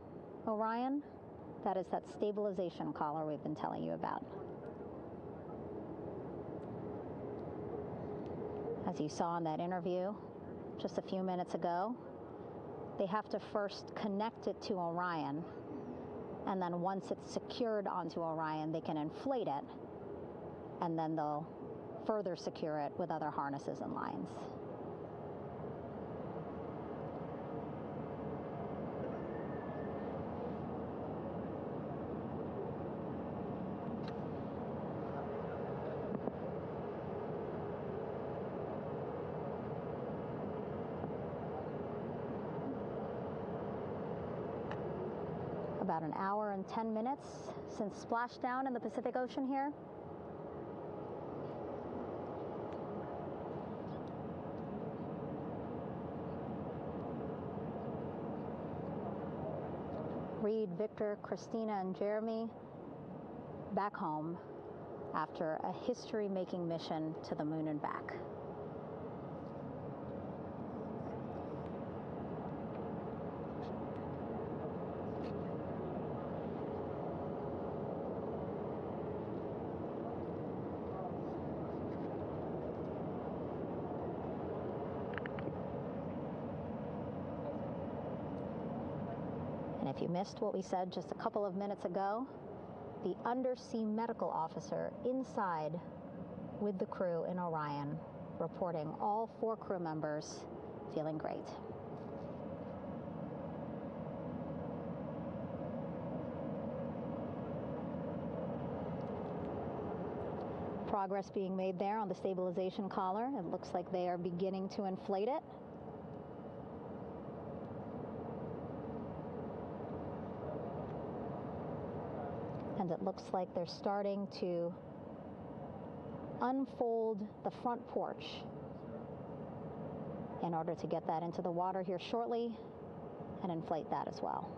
Orion, that is that stabilization collar we've been telling you about. As you saw in that interview just a few minutes ago, they have to first connect it to Orion, and then once it's secured onto Orion, they can inflate it, and then they'll further secure it with other harnesses and lines. About an hour and 10 minutes since splashdown in the Pacific Ocean here. Reed, Victor, Christina, and Jeremy back home after a history-making mission to the moon and back. If you missed what we said just a couple of minutes ago, the undersea medical officer inside with the crew in Orion, reporting all 4 crew members feeling great. Progress being made there on the stabilization collar. It looks like they are beginning to inflate it. And it looks like they're starting to unfold the front porch in order to get that into the water here shortly and inflate that as well.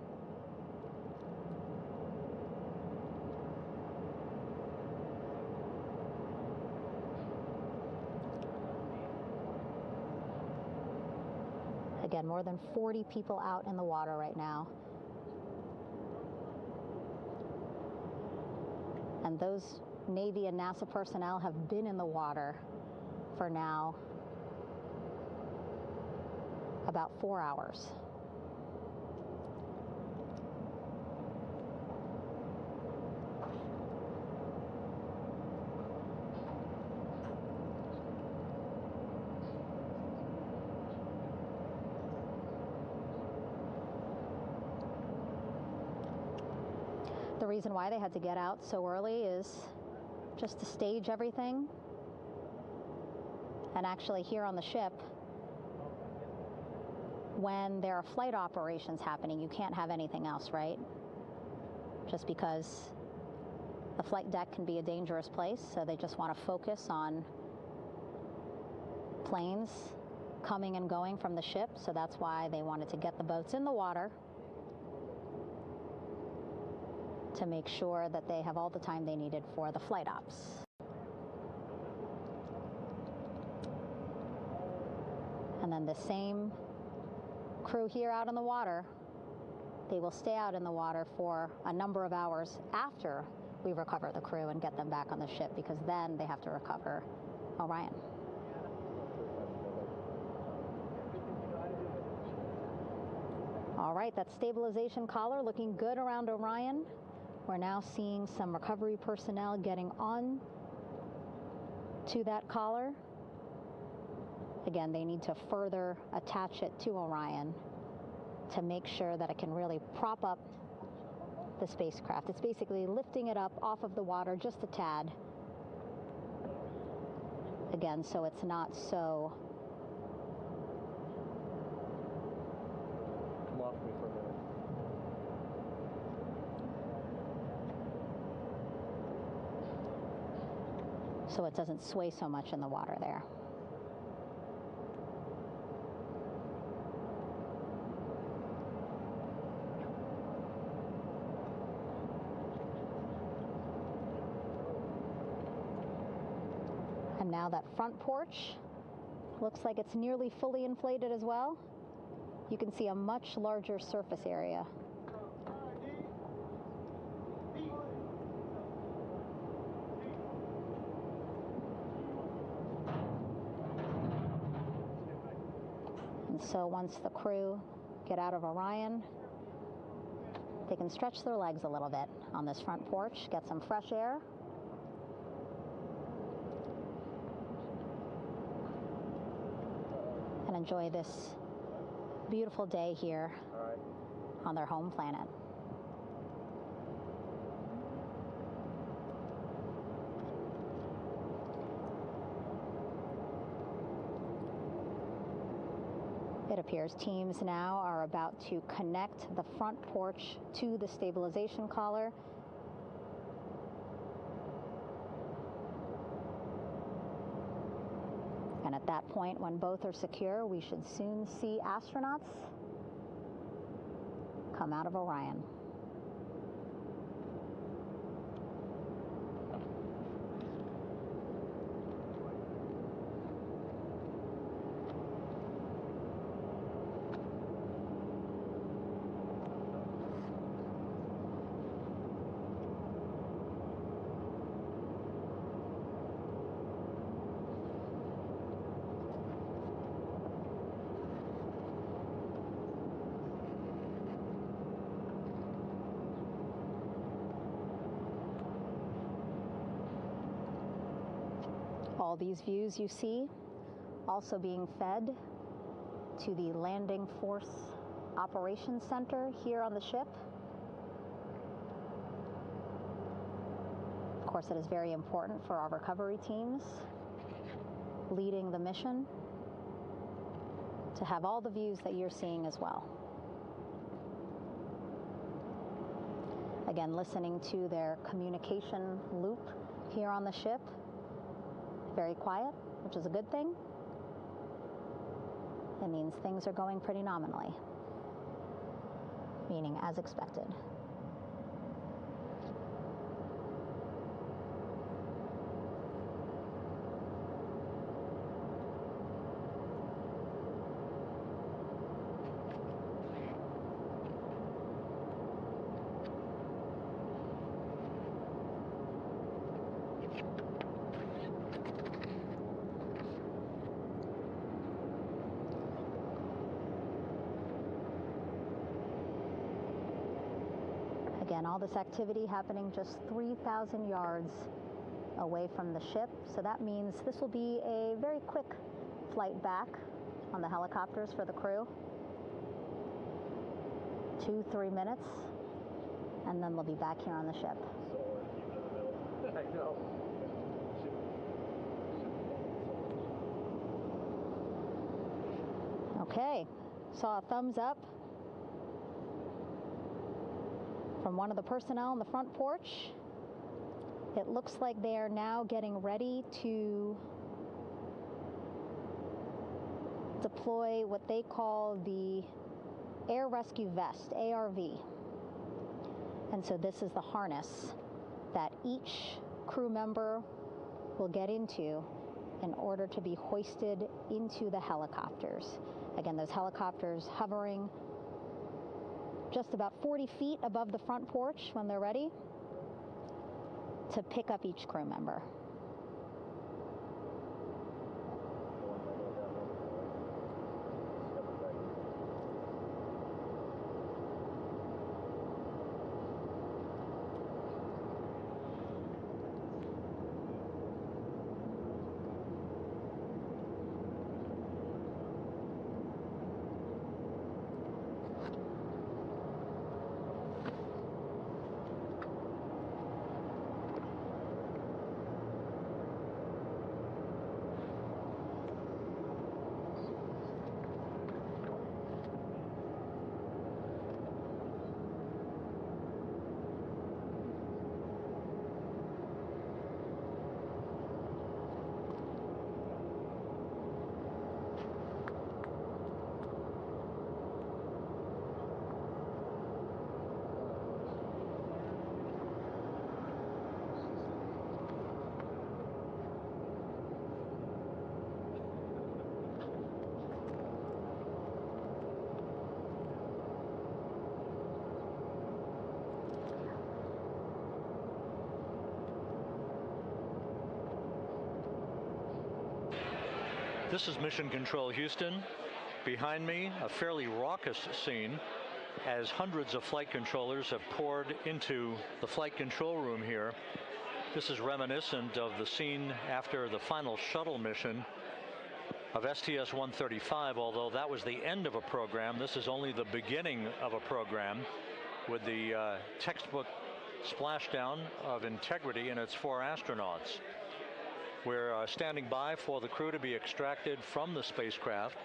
Again, more than 40 people out in the water right now. And those Navy and NASA personnel have been in the water for now about 4 hours. The reason why they had to get out so early is just to stage everything. And actually here on the ship, when there are flight operations happening, you can't have anything else, right? Just because the flight deck can be a dangerous place, so they just want to focus on planes coming and going from the ship, so that's why they wanted to get the boats in the water to make sure that they have all the time they needed for the flight ops. And then the same crew here out in the water, they will stay out in the water for a number of hours after we recover the crew and get them back on the ship, because then they have to recover Orion. All right, that stabilization collar looking good around Orion. We're now seeing some recovery personnel getting on to that collar. Again, they need to further attach it to Orion to make sure that it can really prop up the spacecraft. It's basically lifting it up off of the water just a tad. Again, so it's not so... Come off me for a minute. So it doesn't sway so much in the water there. And now that front porch looks like it's nearly fully inflated as well. You can see a much larger surface area. And so once the crew get out of Orion, they can stretch their legs a little bit on this front porch, get some fresh air. And enjoy this beautiful day here on their home planet. It appears teams now are about to connect the front porch to the stabilization collar. And at that point, when both are secure, we should soon see astronauts come out of Orion. All these views you see also being fed to the Landing Force Operations Center here on the ship. Of course, it is very important for our recovery teams leading the mission to have all the views that you're seeing as well. Again, listening to their communication loop here on the ship. Very quiet, which is a good thing. It means things are going pretty nominally, meaning as expected. Again, all this activity happening just 3,000 yards away from the ship. So that means this will be a very quick flight back on the helicopters for the crew. 2-3 minutes, and then they'll be back here on the ship. I know. Okay, saw a thumbs up from one of the personnel on the front porch. It looks like they are now getting ready to deploy what they call the Air Rescue Vest, ARV. And so this is the harness that each crew member will get into in order to be hoisted into the helicopters. Again, those helicopters hovering just about 40 feet above the front porch when they're ready to pick up each crew member. This is Mission Control Houston. Behind me, a fairly raucous scene as hundreds of flight controllers have poured into the flight control room here. This is reminiscent of the scene after the final shuttle mission of STS-135, although that was the end of a program. This is only the beginning of a program with the textbook splashdown of Integrity and its 4 astronauts. We're standing by for the crew to be extracted from the spacecraft.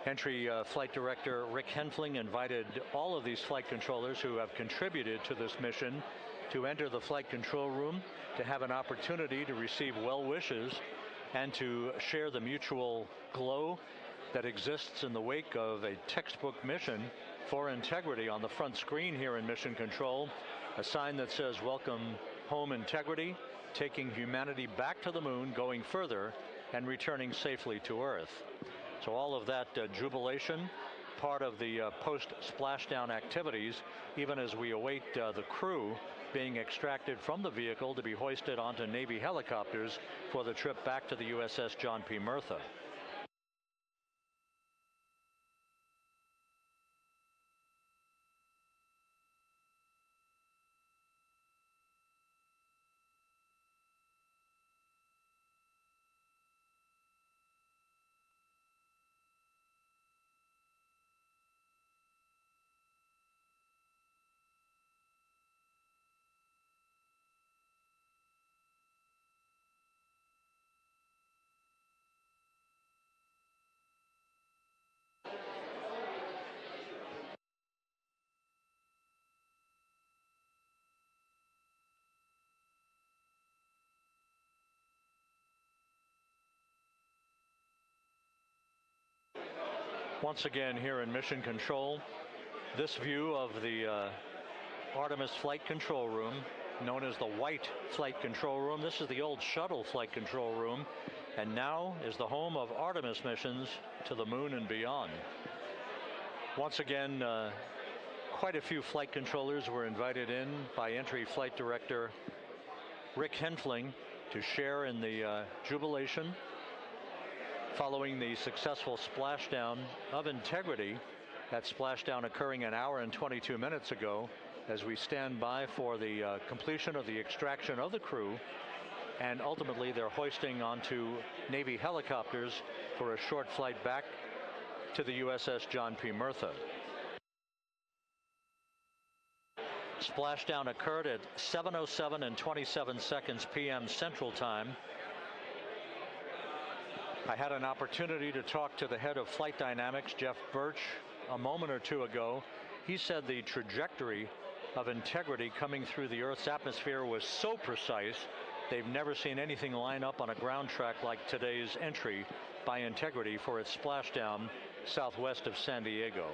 Entry Flight Director Rick Henfling invited all of these flight controllers who have contributed to this mission to enter the flight control room to have an opportunity to receive well wishes and to share the mutual glow that exists in the wake of a textbook mission for Integrity. On the front screen here in Mission Control, a sign that says "Welcome Home, Integrity," taking humanity back to the moon, going further, and returning safely to Earth. So all of that jubilation, part of the post-splashdown activities, even as we await the crew being extracted from the vehicle to be hoisted onto Navy helicopters for the trip back to the USS John P. Murtha. Once again here in Mission Control, this view of the Artemis Flight Control Room, known as the White Flight Control Room. This is the old shuttle flight control room, and now is the home of Artemis missions to the moon and beyond. Once again, quite a few flight controllers were invited in by Entry Flight Director Rick Henfling to share in the jubilation following the successful splashdown of Integrity. That splashdown occurring an hour and 22 minutes ago, as we stand by for the completion of the extraction of the crew and ultimately their hoisting onto Navy helicopters for a short flight back to the USS John P. Murtha. Splashdown occurred at 7:07 and 27 seconds p.m. Central Time. I had an opportunity to talk to the head of flight dynamics, Jeff Birch, a moment or two ago. He said the trajectory of Integrity coming through the Earth's atmosphere was so precise, they've never seen anything line up on a ground track like today's entry by Integrity for its splashdown southwest of San Diego.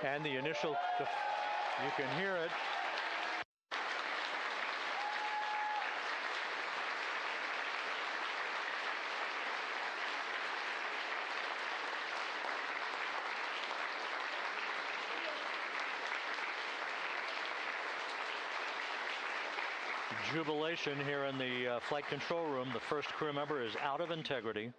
And the initial, you can hear it. Jubilation here in the flight control room. The first crew member is out of Integrity.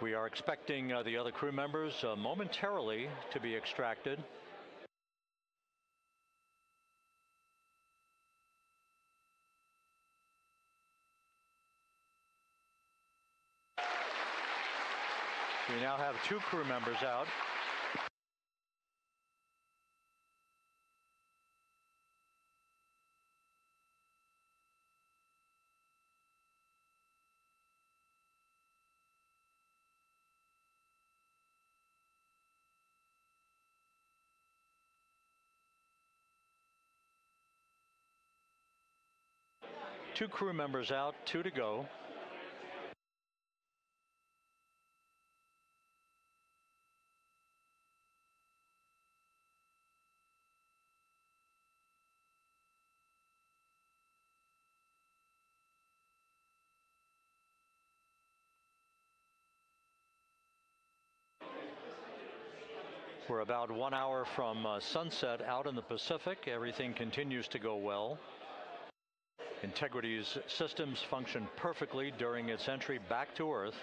We are expecting the other crew members momentarily to be extracted. We now have 2 crew members out. Two crew members out, 2 to go. We're about 1 hour from sunset out in the Pacific. Everything continues to go well. Integrity's systems function perfectly during its entry back to Earth.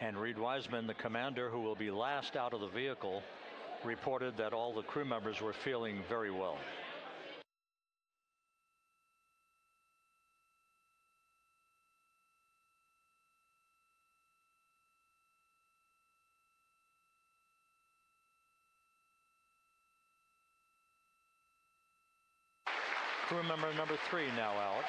And Reed Wiseman, the commander who will be last out of the vehicle, reported that all the crew members were feeling very well. Crew member number 3 now out.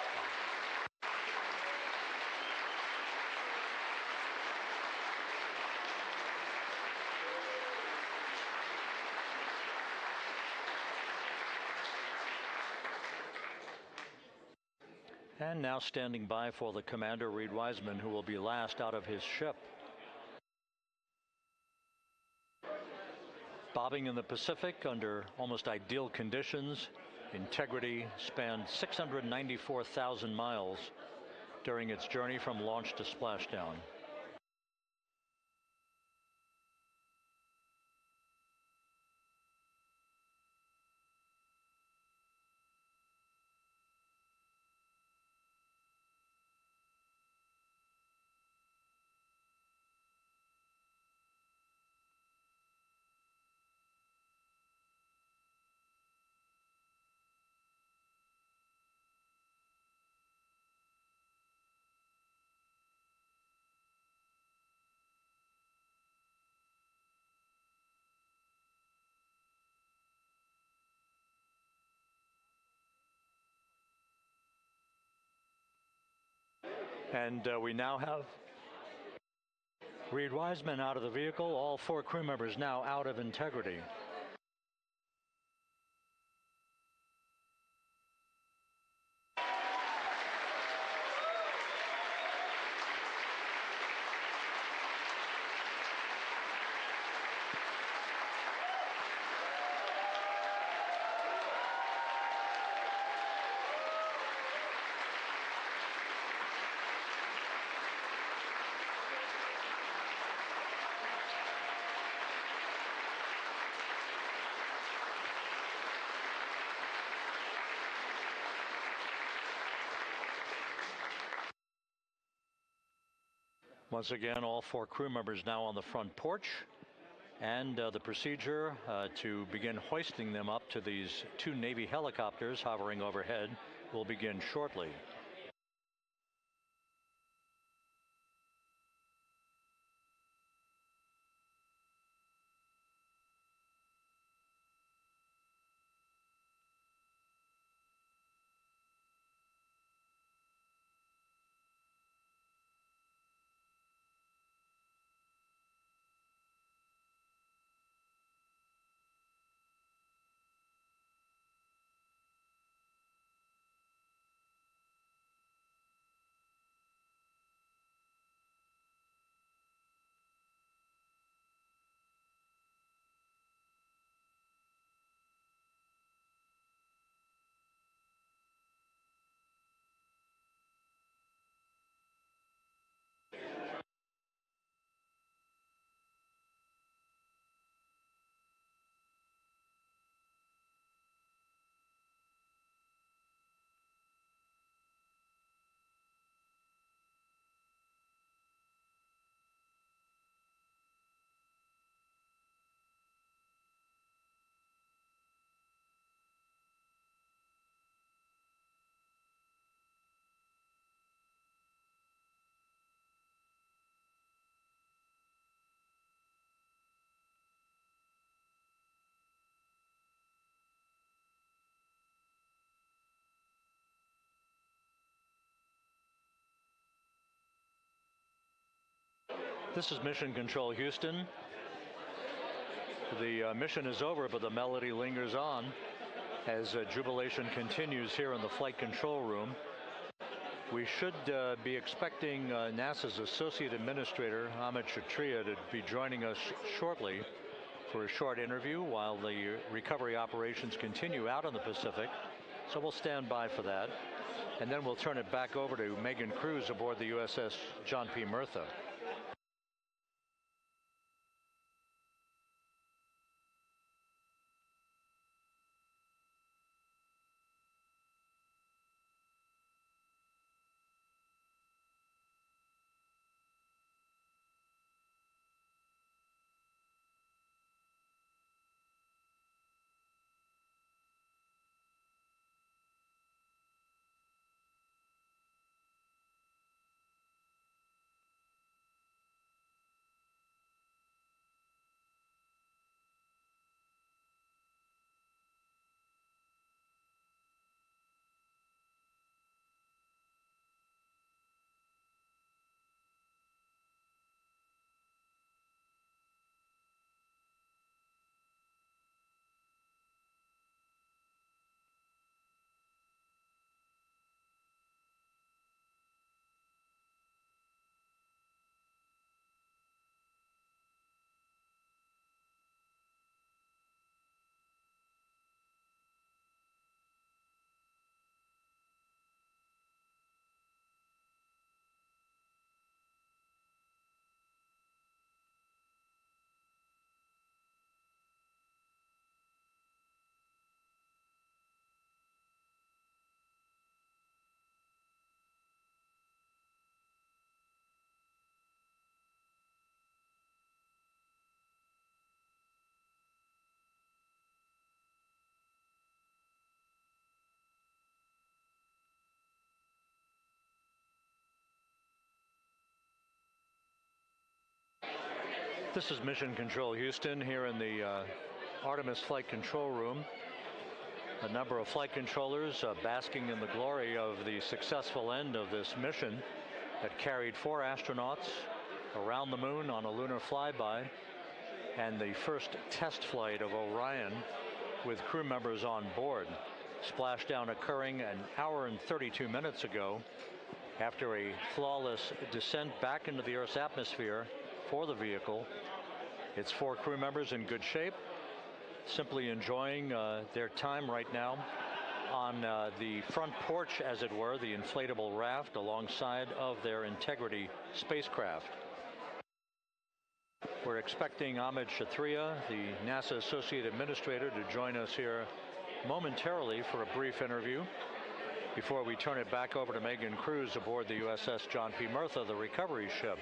And now standing by for the commander, Reed Wiseman, who will be last out of his ship. Bobbing in the Pacific under almost ideal conditions, Integrity spanned 694,000 miles during its journey from launch to splashdown. And we now have Reed Wiseman out of the vehicle. All 4 crew members now out of Integrity. Once again, all 4 crew members now on the front porch, and the procedure to begin hoisting them up to these 2 Navy helicopters hovering overhead will begin shortly. This is Mission Control Houston. The mission is over, but the melody lingers on as jubilation continues here in the flight control room. We should be expecting NASA's Associate Administrator, Amit Kshatriya, to be joining us shortly for a short interview while the recovery operations continue out in the Pacific. So we'll stand by for that. And then we'll turn it back over to Megan Cruz aboard the USS John P. Murtha. This is Mission Control Houston here in the Artemis flight control room. A number of flight controllers basking in the glory of the successful end of this mission that carried 4 astronauts around the moon on a lunar flyby, and the first test flight of Orion with crew members on board. Splashdown occurring an hour and 32 minutes ago after a flawless descent back into the Earth's atmosphere for the vehicle. Its 4 crew members in good shape, simply enjoying their time right now on the front porch, as it were, the inflatable raft alongside of their Integrity spacecraft. We're expecting Amit Kshatriya, the NASA Associate Administrator, to join us here momentarily for a brief interview before we turn it back over to Megan Cruz aboard the USS John P. Murtha, the recovery ship.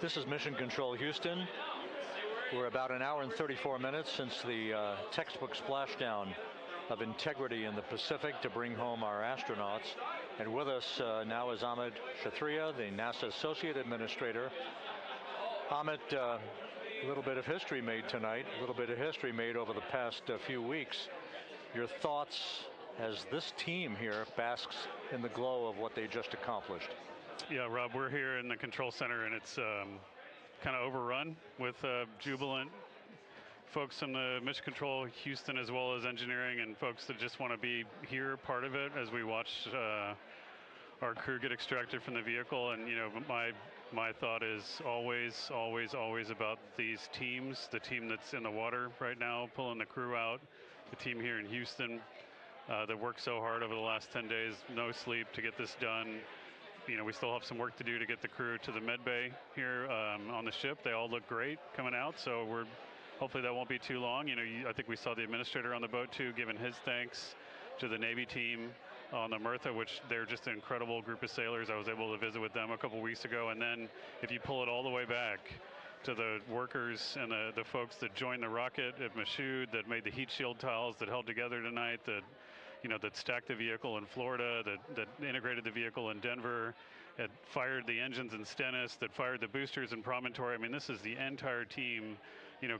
This is Mission Control Houston. We're about an hour and 34 minutes since the textbook splashdown of integrity in the Pacific to bring home our astronauts. And with us now is Amit Kshatriya, the NASA Associate Administrator. Amit, a little bit of history made tonight, a little bit of history made over the past few weeks. Your thoughts as this team here basks in the glow of what they just accomplished? Yeah, Rob, we're here in the control center, and it's kind of overrun with jubilant folks from the Mission Control Houston, as well as engineering, and folks that just want to be here, part of it, as we watch our crew get extracted from the vehicle. And you know, my thought is always about these teams, the team that's in the water right now pulling the crew out, the team here in Houston that worked so hard over the last 10 days, no sleep to get this done. You know, we still have some work to do to get the crew to the med bay here on the ship. They all look great coming out, so hopefully that won't be too long. You know, I think we saw the administrator on the boat too, giving his thanks to the Navy team on the Mirtha, which they're just an incredible group of sailors. I was able to visit with them a couple weeks ago. And then if you pull it all the way back to the workers and the folks that joined the rocket at Michoud, that made the heat shield tiles that held together tonight, that stacked the vehicle in Florida, that integrated the vehicle in Denver, that fired the engines in Stennis, that fired the boosters in Promontory. I mean, this is the entire team,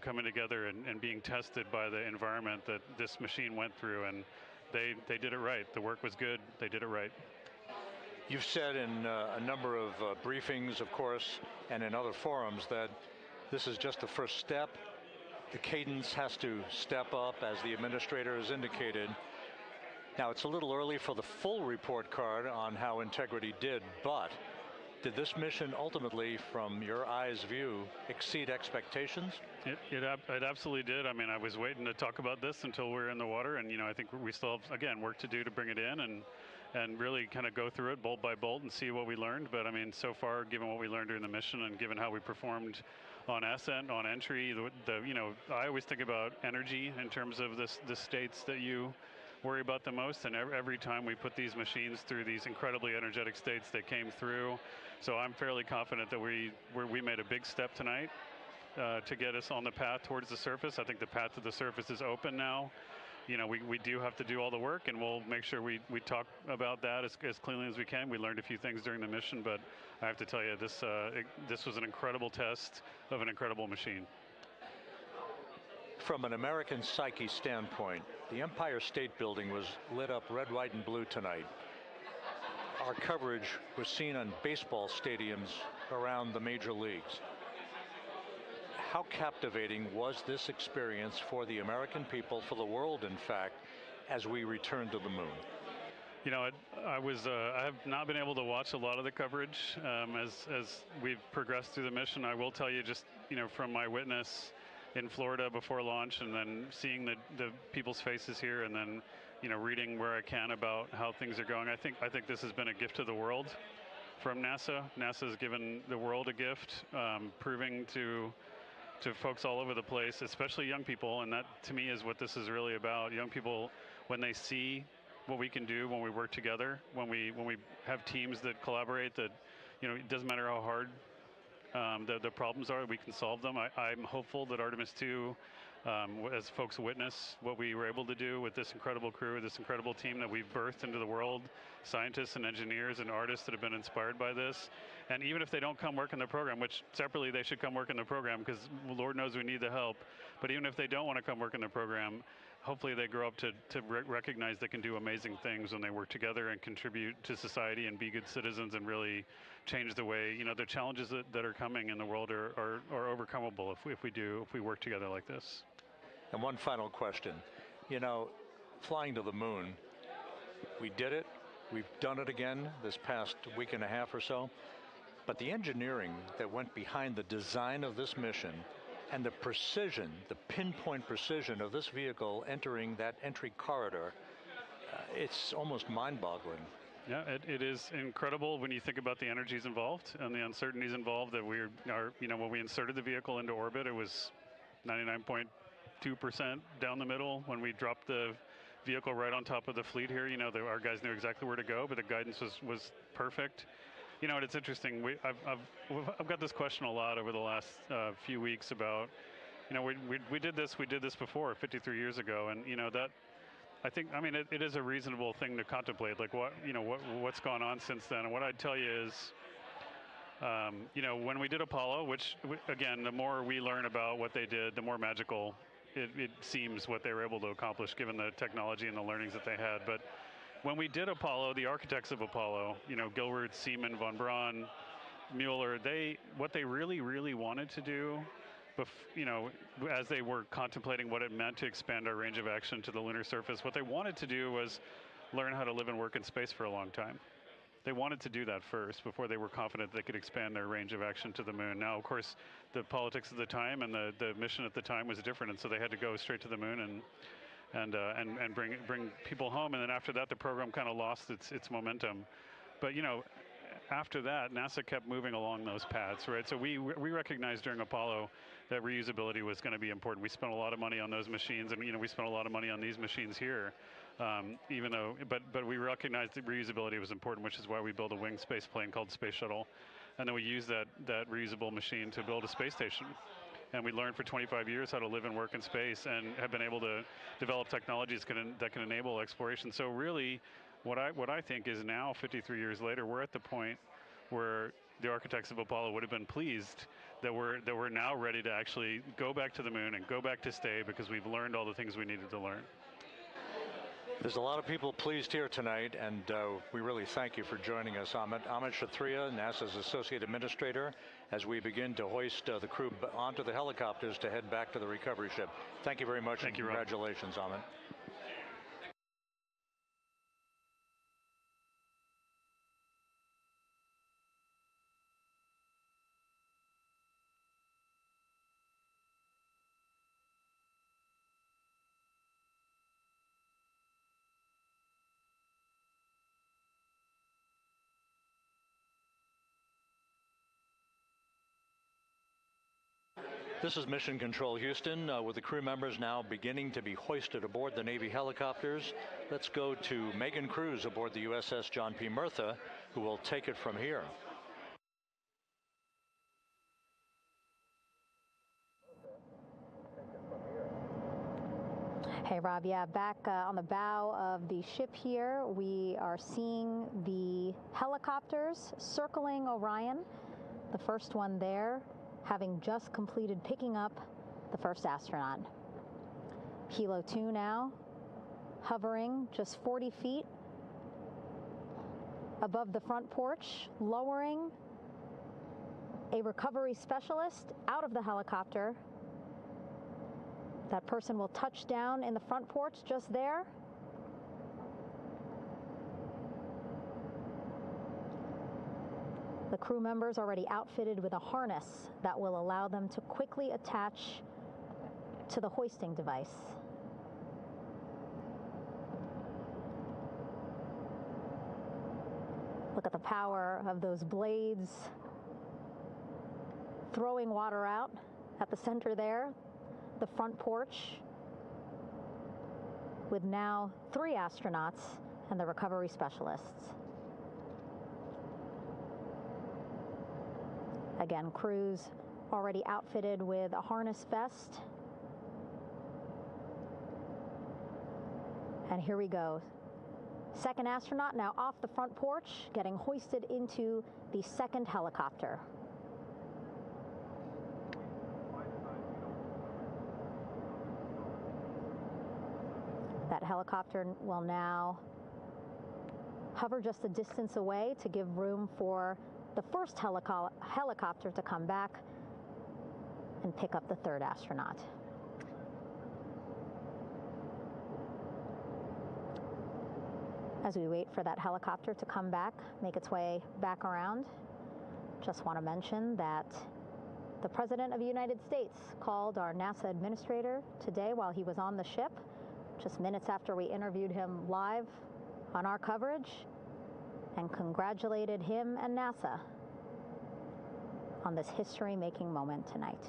coming together and being tested by the environment that this machine went through, and they did it right. The work was good. They did it right. You've said in a number of briefings, of course, and in other forums that this is just the first step. The cadence has to step up, as the administrator has indicated. Now, it's a little early for the full report card on how Integrity did, but did this mission ultimately, from your eyes view, exceed expectations? It absolutely did. I mean, I was waiting to talk about this until we were in the water, and I think we still have, again, work to do to bring it in and really kind of go through it bolt by bolt and see what we learned. But I mean, so far, given what we learned during the mission and given how we performed on ascent, on entry, I always think about energy in terms of the states that you worry about the most, and every time we put these machines through these incredibly energetic states, they came through. So I'm fairly confident that we made a big step tonight to get us on the path towards the surface. I think the path to the surface is open now. We do have to do all the work, and we'll make sure we talk about that as cleanly as we can. We learned a few things during the mission, but I have to tell you, this was an incredible test of an incredible machine. From an American psyche standpoint, the Empire State Building was lit up red, white, and blue tonight. Our coverage was seen on baseball stadiums around the major leagues. How captivating was this experience for the American people, for the world, in fact, as we returned to the moon? I have not been able to watch a lot of the coverage as we've progressed through the mission. I will tell you, just from my witness in Florida before launch, and then seeing the people's faces here, and then reading where I can about how things are going. I think this has been a gift to the world from NASA. NASA has given the world a gift, proving to folks all over the place, especially young people, and that to me is what this is really about. Young people, when they see what we can do when we work together, when we have teams that collaborate, that it doesn't matter how hard the problems are, we can solve them. I'm hopeful that Artemis II, as folks witness what we were able to do with this incredible crew, this incredible team that we've birthed into the world, scientists and engineers and artists that have been inspired by this. And even if they don't come work in the program, which separately they should come work in the program, because Lord knows we need the help, but even if they don't want to come work in the program, hopefully they grow up to recognize they can do amazing things when they work together and contribute to society and be good citizens and really change the way, the challenges that are coming in the world are overcomable if we work together like this. And one final question. Flying to the moon, we did it. We've done it again this past week and a half or so. But the engineering that went behind the design of this mission and the precision, the pinpoint precision of this vehicle entering that entry corridor, it's almost mind-boggling. Yeah, it is incredible when you think about the energies involved and the uncertainties involved. That when we inserted the vehicle into orbit, it was 99.2% down the middle. When we dropped the vehicle right on top of the fleet here, our guys knew exactly where to go, but the guidance was perfect. You know, it's interesting. I've got this question a lot over the last few weeks about, you know, we did this before 53 years ago, and you know that. I mean, it is a reasonable thing to contemplate, like what's gone on since then. And what I'd tell you is, you know, when we did Apollo, which again, the more we learn about what they did, the more magical it seems what they were able to accomplish given the technology and the learnings that they had. But when we did Apollo, the architects of Apollo, you know, Gilbert, Seaman, von Braun, Mueller, what they really wanted to do, you know, as they were contemplating what it meant to expand our range of action to the lunar surface, what they wanted to do was learn how to live and work in space for a long time. They wanted to do that first before they were confident they could expand their range of action to the moon. Now, of course, the politics of the time and the mission at the time was different, and so they had to go straight to the moon and bring people home. And then after that, the program kind of lost its momentum. But you know, after that, NASA kept moving along those paths, right? So we recognized during Apollo that reusability was going to be important. We spent a lot of money on those machines, and you know, we spent a lot of money on these machines here. Even though, but we recognized that reusability was important, which is why we built a winged space plane called Space Shuttle, and then we used that reusable machine to build a space station. And we learned for 25 years how to live and work in space, and have been able to develop technologies that can enable exploration. So really, what I think is now, 53 years later, we're at the point where the architects of Apollo would have been pleased that we're now ready to actually go back to the moon and go back to stay, because we've learned all the things we needed to learn. There's a lot of people pleased here tonight, and we really thank you for joining us. Amit Kshatriya, NASA's Associate Administrator, as we begin to hoist the crew onto the helicopters to head back to the recovery ship. Thank you very much. Thank you, Rob. Congratulations, Amit. This is Mission Control Houston, with the crew members now beginning to be hoisted aboard the Navy helicopters. Let's go to Megan Cruz aboard the USS John P. Murtha, who will take it from here. Hey, Rob, yeah, back on the bow of the ship here, we are seeing the helicopters circling Orion, the first one there, having just completed picking up the first astronaut. Helo 2 now, hovering just 40 feet above the front porch, lowering a recovery specialist out of the helicopter. That person will touch down in the front porch just there. The crew members already outfitted with a harness that will allow them to quickly attach to the hoisting device. Look at the power of those blades throwing water out at the center there, the front porch, with now 3 astronauts and the recovery specialists. Again, crews already outfitted with a harness vest. And here we go. Second astronaut now off the front porch, getting hoisted into the second helicopter. That helicopter will now hover just a distance away to give room for the first helicopter to come back and pick up the third astronaut. As we wait for that helicopter to come back, make its way back around, just want to mention that the President of the United States called our NASA administrator today while he was on the ship, just minutes after we interviewed him live on our coverage, and congratulated him and NASA on this history-making moment tonight.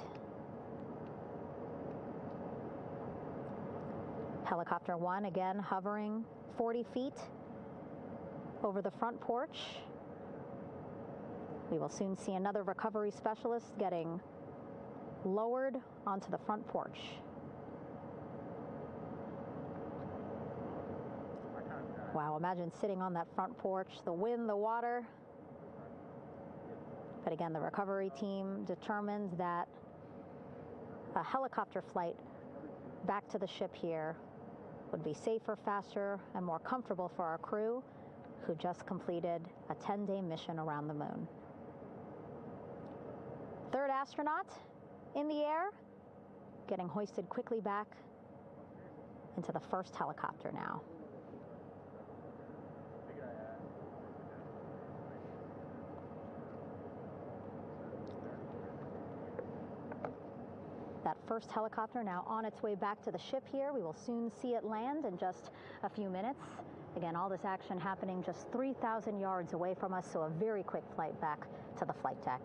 Helicopter 1 again hovering 40 feet over the front porch. We will soon see another recovery specialist getting lowered onto the front porch. Wow, imagine sitting on that front porch, the wind, the water. But again, the recovery team determined that a helicopter flight back to the ship here would be safer, faster, and more comfortable for our crew who just completed a 10-day mission around the moon. Third astronaut in the air, getting hoisted quickly back into the first helicopter now. That first helicopter now on its way back to the ship here. We will soon see it land in just a few minutes. Again, all this action happening just 3,000 yards away from us, so a very quick flight back to the flight deck.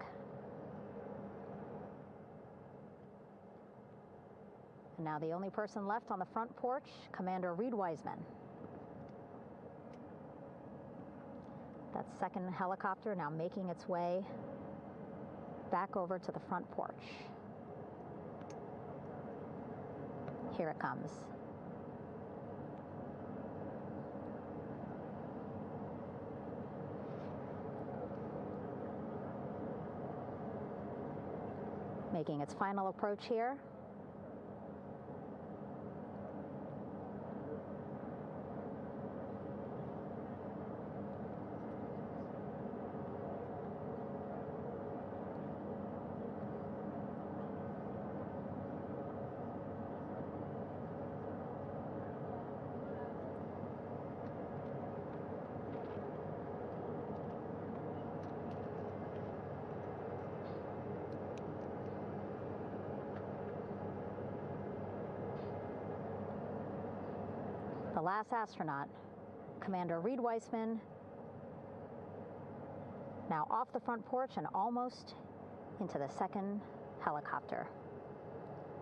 And now the only person left on the front porch, Commander Reed Wiseman. That second helicopter now making its way back over to the front porch. Here it comes. Making its final approach here. The last astronaut, Commander Reed Wiseman, now off the front porch and almost into the second helicopter.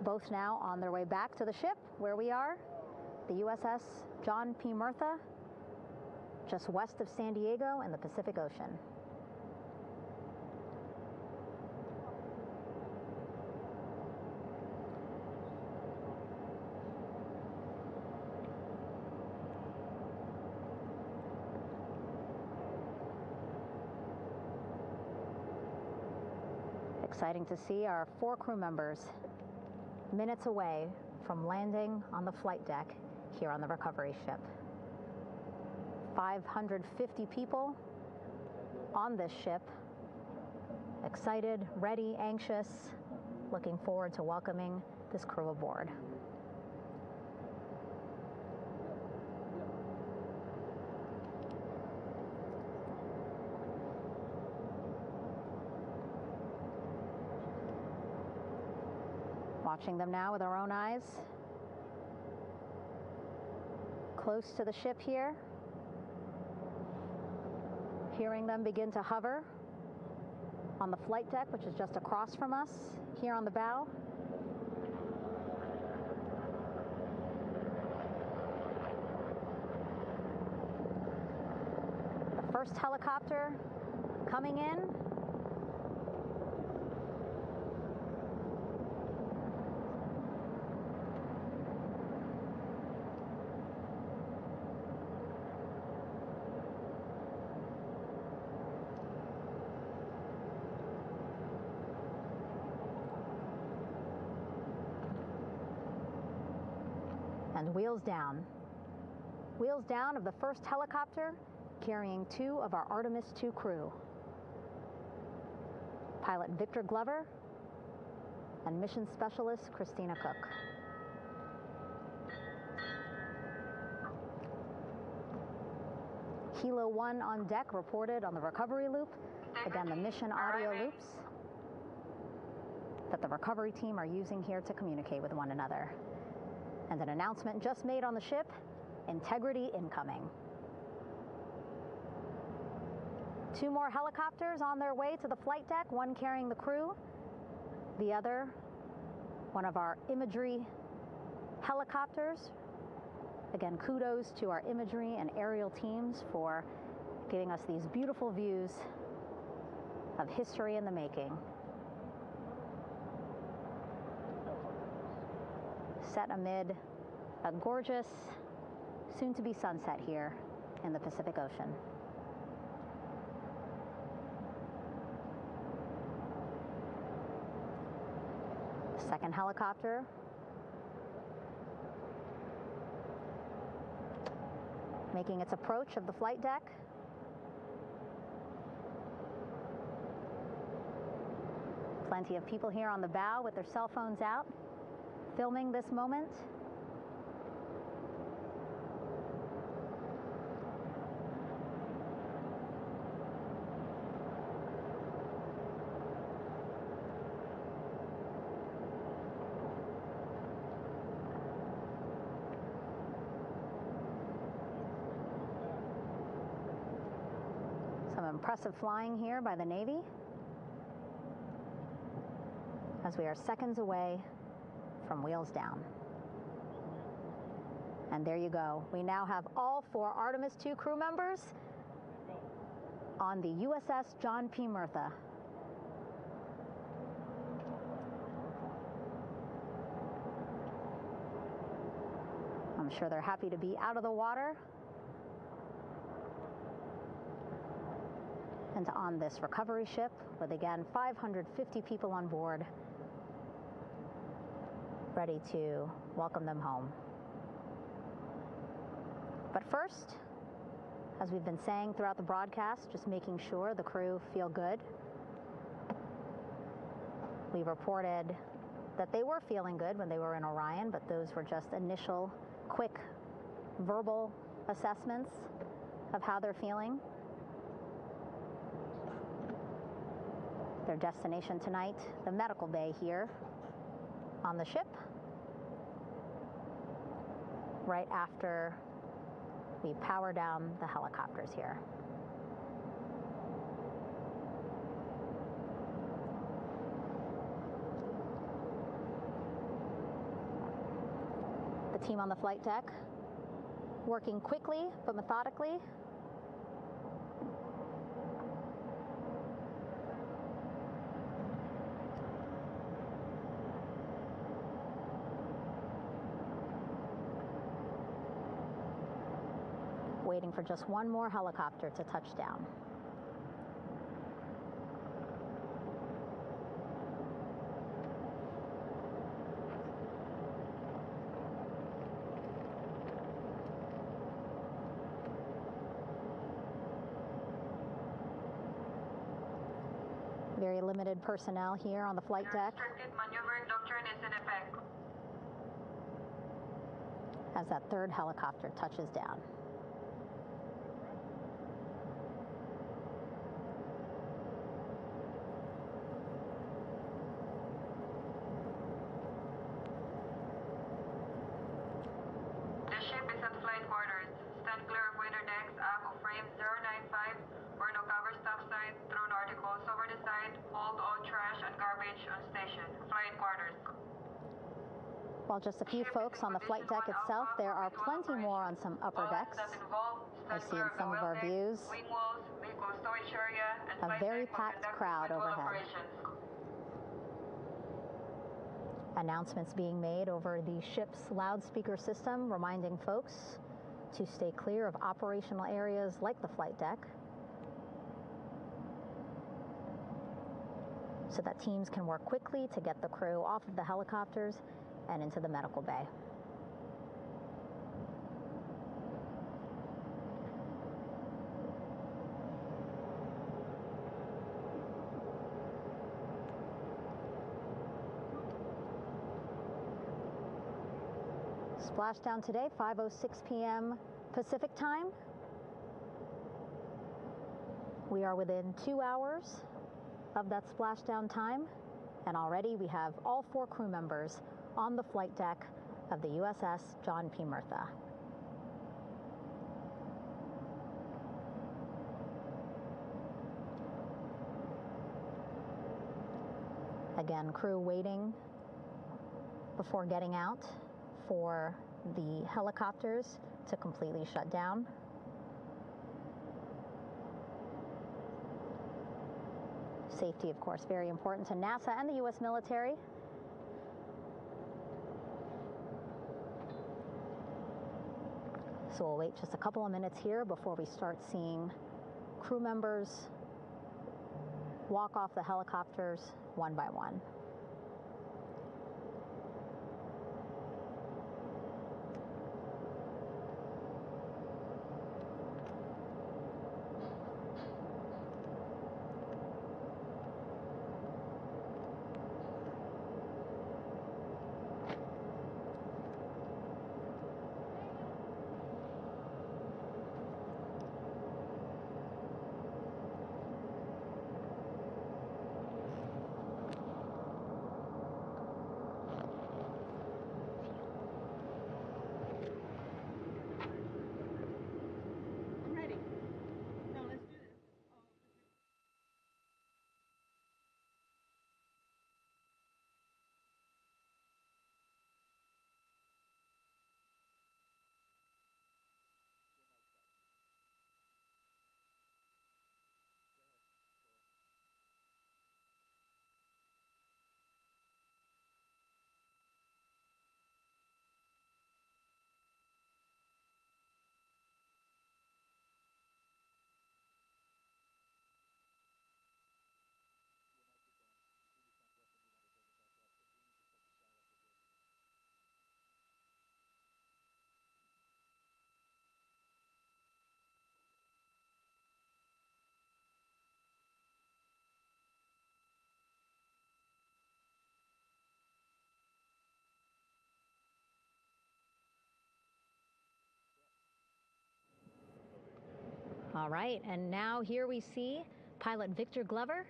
Both now on their way back to the ship where we are, the USS John P. Murtha, just west of San Diego in the Pacific Ocean. Exciting to see our 4 crew members minutes away from landing on the flight deck here on the recovery ship. 550 people on this ship, excited, ready, anxious, looking forward to welcoming this crew aboard. Watching them now with our own eyes. Close to the ship here. Hearing them begin to hover on the flight deck, which is just across from us, here on the bow. The first helicopter coming in. And wheels down. Wheels down of the first helicopter carrying 2 of our Artemis II crew. Pilot Victor Glover and mission specialist Christina Cook. Kilo 1 on deck reported on the recovery loop. Again, the mission audio loops that the recovery team are using here to communicate with one another. And an announcement just made on the ship, integrity incoming. 2 more helicopters on their way to the flight deck, one carrying the crew, the other, one of our imagery helicopters. Again, kudos to our imagery and aerial teams for giving us these beautiful views of history in the making. Set amid a gorgeous, soon-to-be sunset here in the Pacific Ocean. The second helicopter making its approach of the flight deck. Plenty of people here on the bow with their cell phones out, filming this moment. Some impressive flying here by the Navy, as we are seconds away from wheels down. And there you go. We now have all 4 Artemis II crew members on the USS John P. Murtha. I'm sure they're happy to be out of the water and on this recovery ship with, again, 550 people on board, ready to welcome them home. But first, as we've been saying throughout the broadcast, just making sure the crew feel good. We reported that they were feeling good when they were in Orion, but those were just initial, quick, verbal assessments of how they're feeling. Their destination tonight, the medical bay here on the ship, right after we power down the helicopters here. The team on the flight deck working quickly but methodically. Waiting for just one more helicopter to touch down. Very limited personnel here on the flight deck. Restricted maneuvering doctrine is in effect. As that third helicopter touches down. The ship is at flight quarters. Stand clear of waiter decks, aft of frame 095. Burn no cover stop side. Throw no articles over the side. Hold all trash and garbage on station. Flight quarters. While just a few folks on the flight deck itself, there are plenty more on some upper decks. I see in some of our views a very packed crowd overhead. Announcements being made over the ship's loudspeaker system, reminding folks to stay clear of operational areas like the flight deck, so that teams can work quickly to get the crew off of the helicopters and into the medical bay. Splashdown today, 5:06 p.m. Pacific time. We are within 2 hours of that splashdown time, and already we have all 4 crew members on the flight deck of the USS John P. Murtha. Again, crew waiting before getting out for the helicopters to completely shut down. Safety, of course, very important to NASA and the U.S. military. So we'll wait just a couple of minutes here before we start seeing crew members walk off the helicopters one by one. All right, and now here we see pilot Victor Glover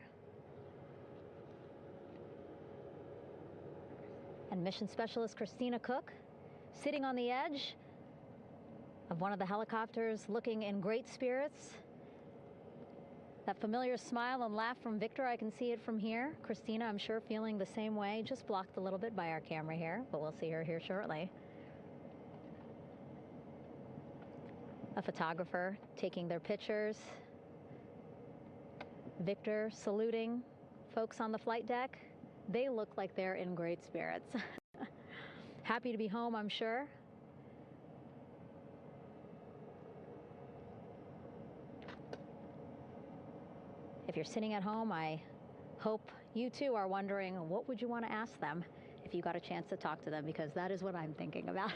and mission specialist Christina Cook sitting on the edge of one of the helicopters, looking in great spirits. That familiar smile and laugh from Victor, I can see it from here. Christina, I'm sure, feeling the same way, just blocked a little bit by our camera here, but we'll see her here shortly. A photographer taking their pictures. Victor saluting folks on the flight deck. They look like they're in great spirits. Happy to be home, I'm sure. If you're sitting at home, I hope you too are wondering, what would you want to ask them if you got a chance to talk to them? Because that is what I'm thinking about.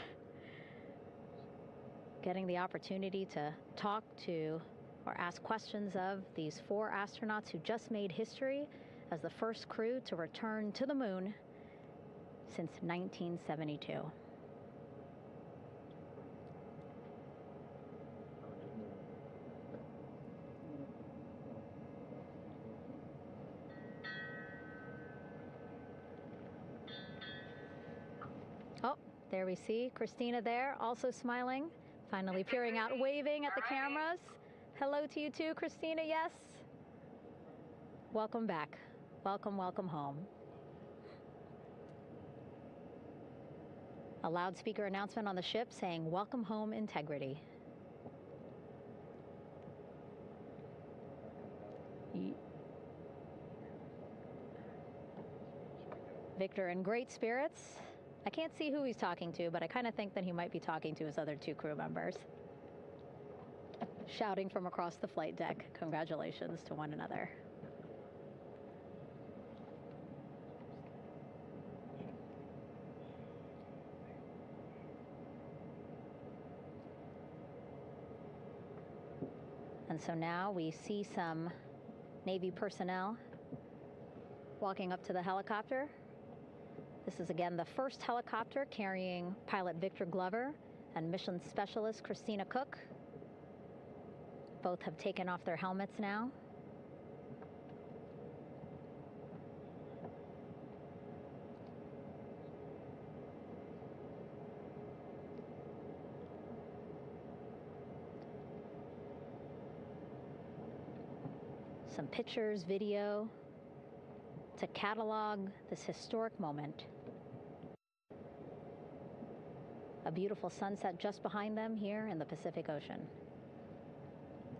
Getting the opportunity to talk to or ask questions of these 4 astronauts who just made history as the first crew to return to the moon since 1972. Oh, there we see Christina there, also smiling. Finally peering out, waving at the cameras. Hello to you too, Christina, yes. Welcome back. Welcome, welcome home. A loudspeaker announcement on the ship saying, "Welcome home, Integrity." Victor in great spirits. I can't see who he's talking to, but I kind of think that he might be talking to his other 2 crew members. Shouting from across the flight deck, congratulations to one another. And so now we see some Navy personnel walking up to the helicopter. This is again the first helicopter carrying pilot Victor Glover and mission specialist Christina Cook. Both have taken off their helmets now. Some pictures, video to catalog this historic moment. A beautiful sunset just behind them here in the Pacific Ocean.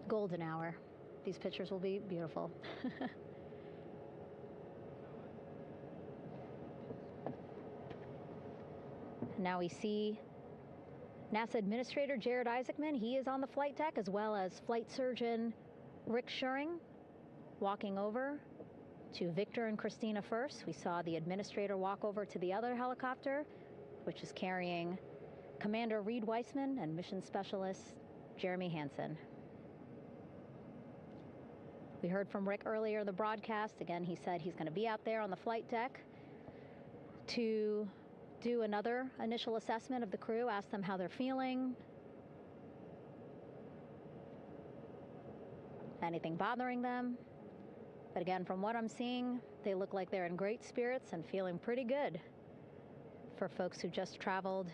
Golden hour. These pictures will be beautiful. Now we see NASA Administrator Jared Isaacman. He is on the flight deck, as well as Flight Surgeon Rick Schuring walking over to Victor and Christina first. We saw the administrator walk over to the other helicopter, which is carrying Commander Reed Weissman and Mission Specialist Jeremy Hansen. We heard from Rick earlier in the broadcast. Again, he said he's going to be out there on the flight deck to do another initial assessment of the crew, ask them how they're feeling, anything bothering them. But again, from what I'm seeing, they look like they're in great spirits and feeling pretty good for folks who just traveled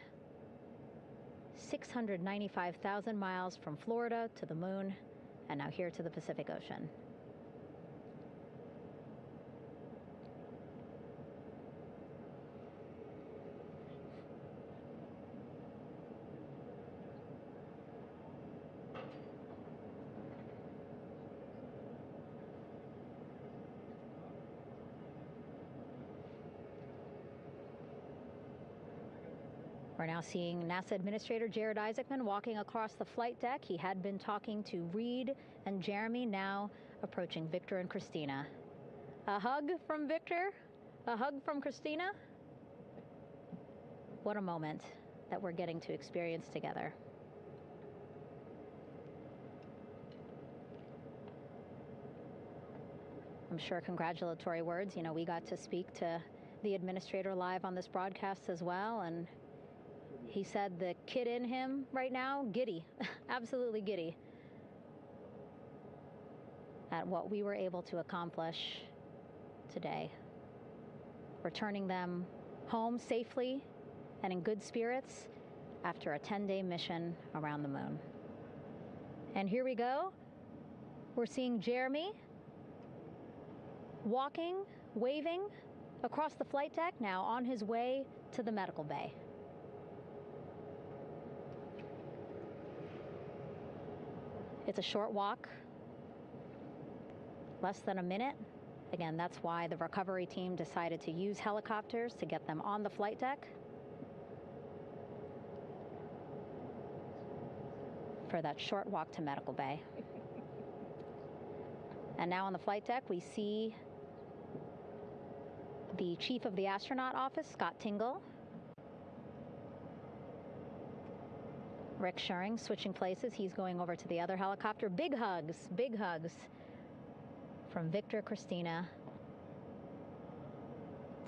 695,000 miles from Florida to the moon and now here to the Pacific Ocean. We're now seeing NASA Administrator Jared Isaacman walking across the flight deck. He had been talking to Reed and Jeremy, now approaching Victor and Christina. A hug from Victor, a hug from Christina. What a moment that we're getting to experience together. I'm sure congratulatory words. You know, we got to speak to the administrator live on this broadcast as well, and he said the kid in him right now, giddy, absolutely giddy at what we were able to accomplish today. Returning them home safely and in good spirits after a 10-day mission around the moon. And here we go. We're seeing Jeremy walking, waving across the flight deck, now on his way to the medical bay. It's a short walk, less than a minute. Again, that's why the recovery team decided to use helicopters to get them on the flight deck for that short walk to medical bay. And now on the flight deck, we see the chief of the astronaut office, Scott Tingle. Rick Schuring switching places. He's going over to the other helicopter. Big hugs from Victor, Christina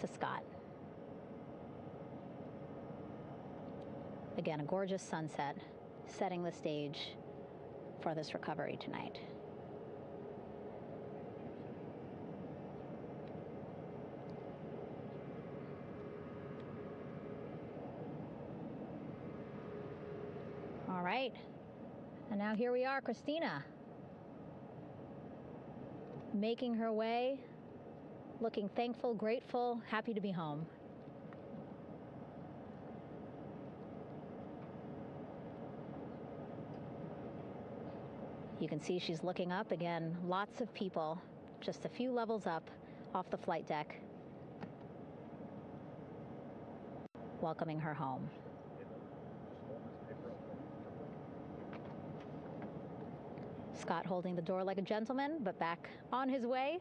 to Scott. Again, a gorgeous sunset setting the stage for this recovery tonight. All right, and now here we are, Christina, making her way, looking thankful, grateful, happy to be home. You can see she's looking up. Again, lots of people, just a few levels up off the flight deck, welcoming her home. Scott holding the door like a gentleman, but back on his way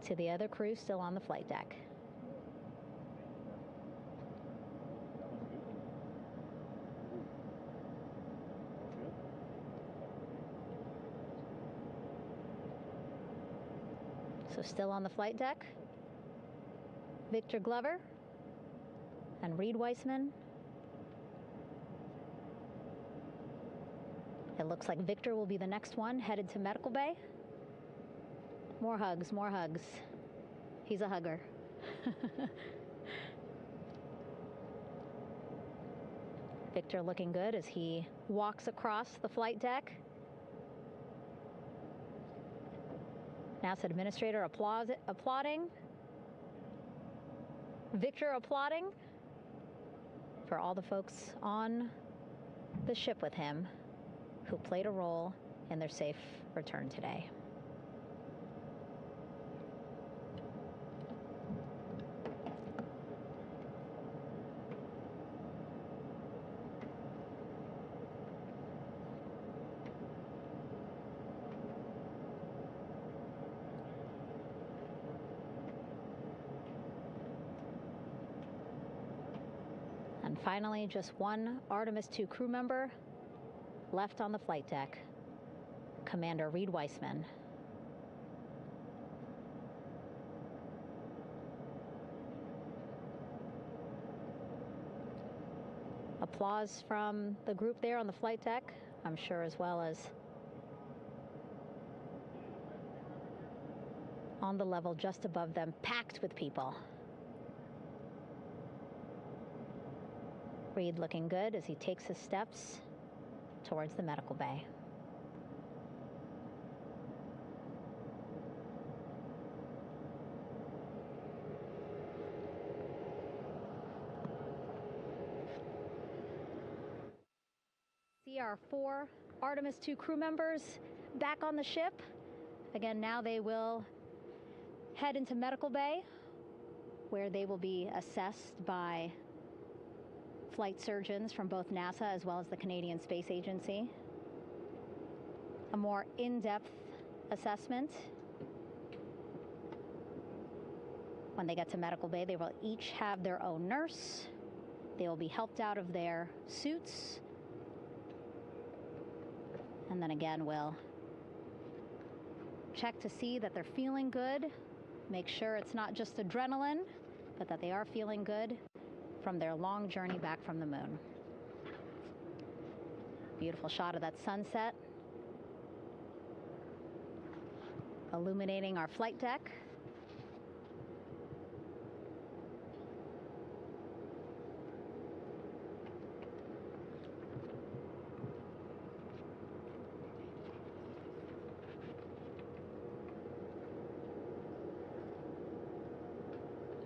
to the other crew still on the flight deck. So still on the flight deck, Victor Glover and Reed Weissman. It looks like Victor will be the next one headed to medical bay. More hugs, more hugs. He's a hugger. Victor looking good as he walks across the flight deck. NASA Administrator applauding. Victor applauding for all the folks on the ship with him who played a role in their safe return today. finally, just one Artemis II crew member left on the flight deck, Commander Reed Weissman. Applause from the group there on the flight deck, I'm sure, as well as on the level just above them, packed with people. Reed looking good as he takes his steps towards the medical bay. See our 4 Artemis II crew members back on the ship. Again, now they will head into medical bay, where they will be assessed by flight surgeons from both NASA as well as the Canadian Space Agency. A more in-depth assessment. When they get to medical bay, they will each have their own nurse. They will be helped out of their suits. And then again, we'll check to see that they're feeling good. Make sure it's not just adrenaline, but that they are feeling good from their long journey back from the moon. Beautiful shot of that sunset, illuminating our flight deck.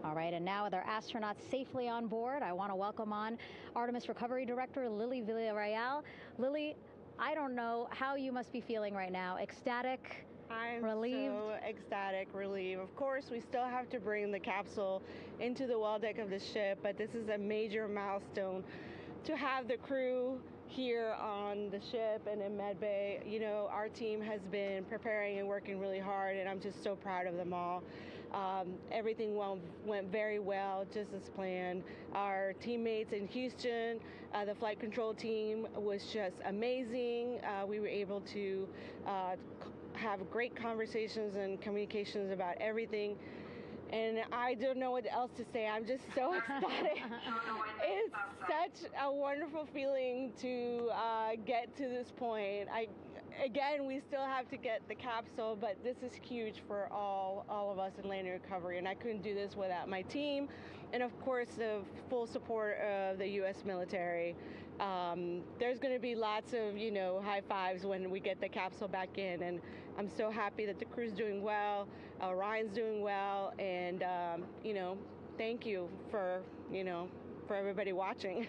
All right, and now with our astronauts safely on board, I want to welcome on Artemis Recovery Director Lily Villarreal. Lily, I don't know how you must be feeling right now. Ecstatic, relieved? I'm so ecstatic, relieved. Of course, we still have to bring the capsule into the well deck of the ship, but this is a major milestone to have the crew here on the ship and in medbay. You know, our team has been preparing and working really hard, and I'm just so proud of them all. Everything went very well, just as planned. Our teammates in Houston, the flight control team was just amazing. We were able to have great conversations and communications about everything. And I don't know what else to say. I'm just so ecstatic. It's such a wonderful feeling to get to this point. Again, we still have to get the capsule, but this is huge for all of us in landing recovery, and I couldn't do this without my team, and of course the full support of the U.S. military. There's going to be lots of, high fives when we get the capsule back in, and I'm so happy that the crew's doing well, Ryan's doing well, and thank you for everybody watching.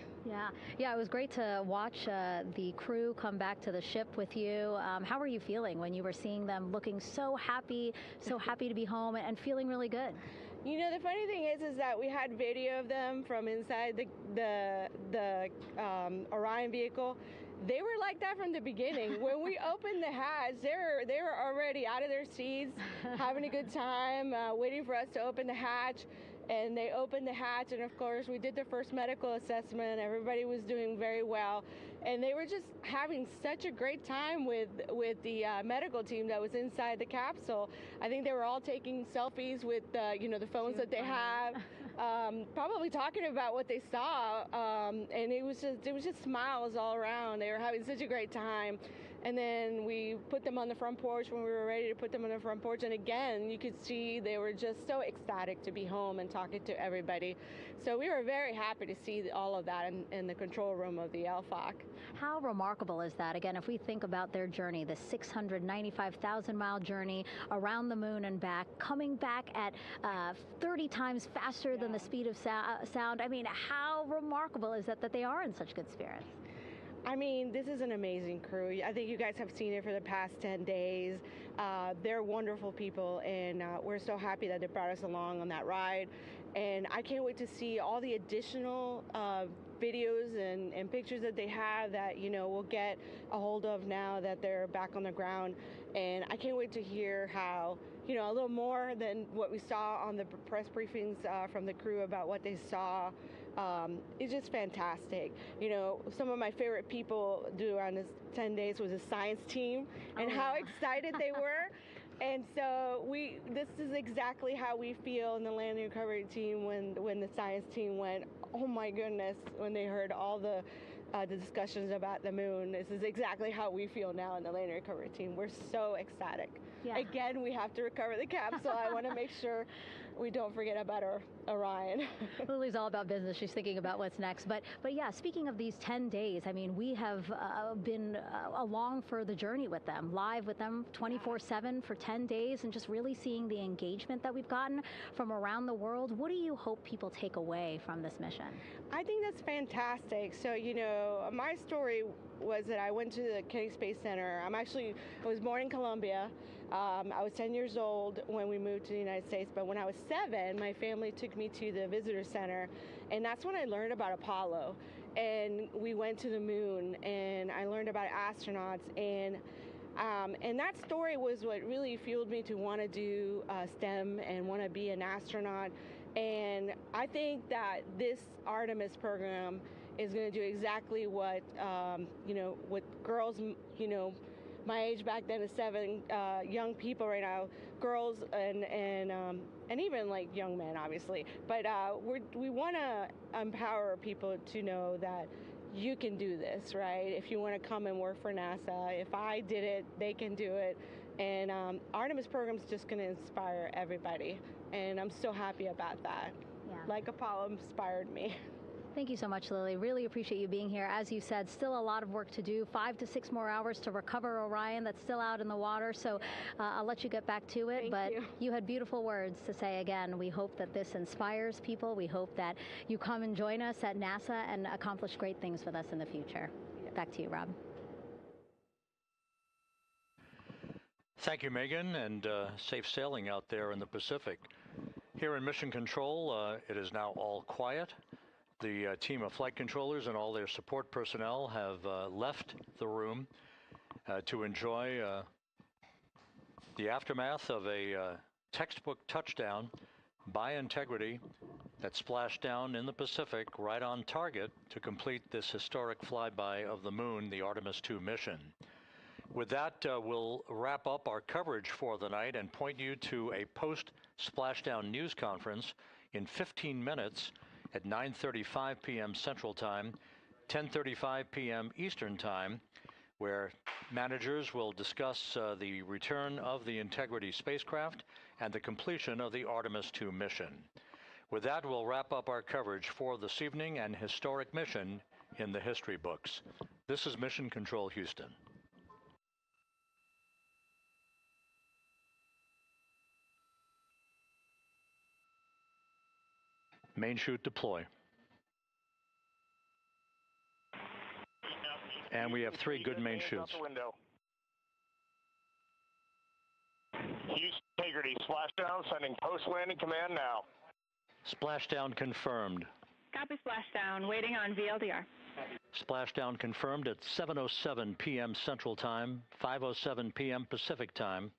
Yeah, it was great to watch the crew come back to the ship with you. How were you feeling when you were seeing them looking so happy to be home and feeling really good? The funny thing is that we had video of them from inside the Orion vehicle. They were like that from the beginning. When we opened the hatch, they were already out of their seats, having a good time, waiting for us to open the hatch. And they opened the hatch, and of course we did the first medical assessment. Everybody was doing very well, and they were just having such a great time with the medical team that was inside the capsule. I think they were all taking selfies with the phones that they have, probably talking about what they saw, and it was just smiles all around. They were having such a great time. And then we put them on the front porch when we were ready to put them on the front porch. And again, you could see they were just so ecstatic to be home and talking to everybody. So we were very happy to see all of that in the control room of the LFOC. How remarkable is that? Again, if we think about their journey, the 695,000-mile journey around the moon and back, coming back at 30 times faster than the speed of sound. I mean, how remarkable is that they are in such good spirits? I mean, this is an amazing crew. I think you guys have seen it for the past 10 days. They're wonderful people, and we're so happy that they brought us along on that ride. And I can't wait to see all the additional videos and pictures that they have that, we'll get a hold of now that they're back on the ground. And I can't wait to hear how, a little more than what we saw on the press briefings from the crew about what they saw It's just fantastic. You know, some of my favorite people around this 10 days was the science team and how excited they were. And so this is exactly how we feel in the landing recovery team when the science team went, oh my goodness, when they heard all the discussions about the moon. This is exactly how we feel now in the landing recovery team. We're so ecstatic. Yeah. Again, we have to recover the capsule. I want to make sure we don't forget about our Orion. Lily's all about business. She's thinking about what's next. But yeah, speaking of these 10 days, I mean, we have been along for the journey with them, live with them 24/7 for 10 days, and just really seeing the engagement that we've gotten from around the world. What do you hope people take away from this mission? I think that's fantastic. So, you know, my story was that I went to the Kennedy Space Center. I was born in Colombia. I was 10 years old when we moved to the United States, but when I was 7, my family took me to the visitor center, and that's when I learned about Apollo. And we went to the moon, and I learned about astronauts, and that story was what really fueled me to want to do STEM and want to be an astronaut. And I think that this Artemis program is going to do exactly what, what girls, my age back then is 7, young people right now, girls and even like young men, obviously. But we want to empower people to know that you can do this, right? If you want to come and work for NASA, if I did it, they can do it. And Artemis program is just going to inspire everybody. And I'm so happy about that. Yeah. Like Apollo inspired me. Thank you so much, Lily. Really appreciate you being here. As you said, still a lot of work to do. 5 to 6 more hours to recover Orion that's still out in the water. So I'll let you get back to it. But you had beautiful words to say again. We hope that this inspires people. We hope that you come and join us at NASA and accomplish great things with us in the future. Yeah. Back to you, Rob. Thank you, Megan, and safe sailing out there in the Pacific. Here in Mission Control, it is now all quiet. The team of flight controllers and all their support personnel have left the room to enjoy the aftermath of a textbook touchdown by Integrity that splashed down in the Pacific right on target to complete this historic flyby of the moon, the Artemis II mission. With that, we'll wrap up our coverage for the night and point you to a post-Splashdown news conference in 15 minutes at 9:35 p.m. Central Time, 10:35 p.m. Eastern Time, where managers will discuss the return of the Integrity spacecraft and the completion of the Artemis II mission. With that, we'll wrap up our coverage for this evening and historic mission in the history books. This is Mission Control Houston. Main chute deploy. And we have 3 good main chutes. Houston Integrity, splashdown, sending post-landing command now. Splashdown confirmed. Copy splashdown, waiting on VLDR. Splashdown confirmed at 7:07 p.m. Central Time, 5:07 p.m. Pacific Time.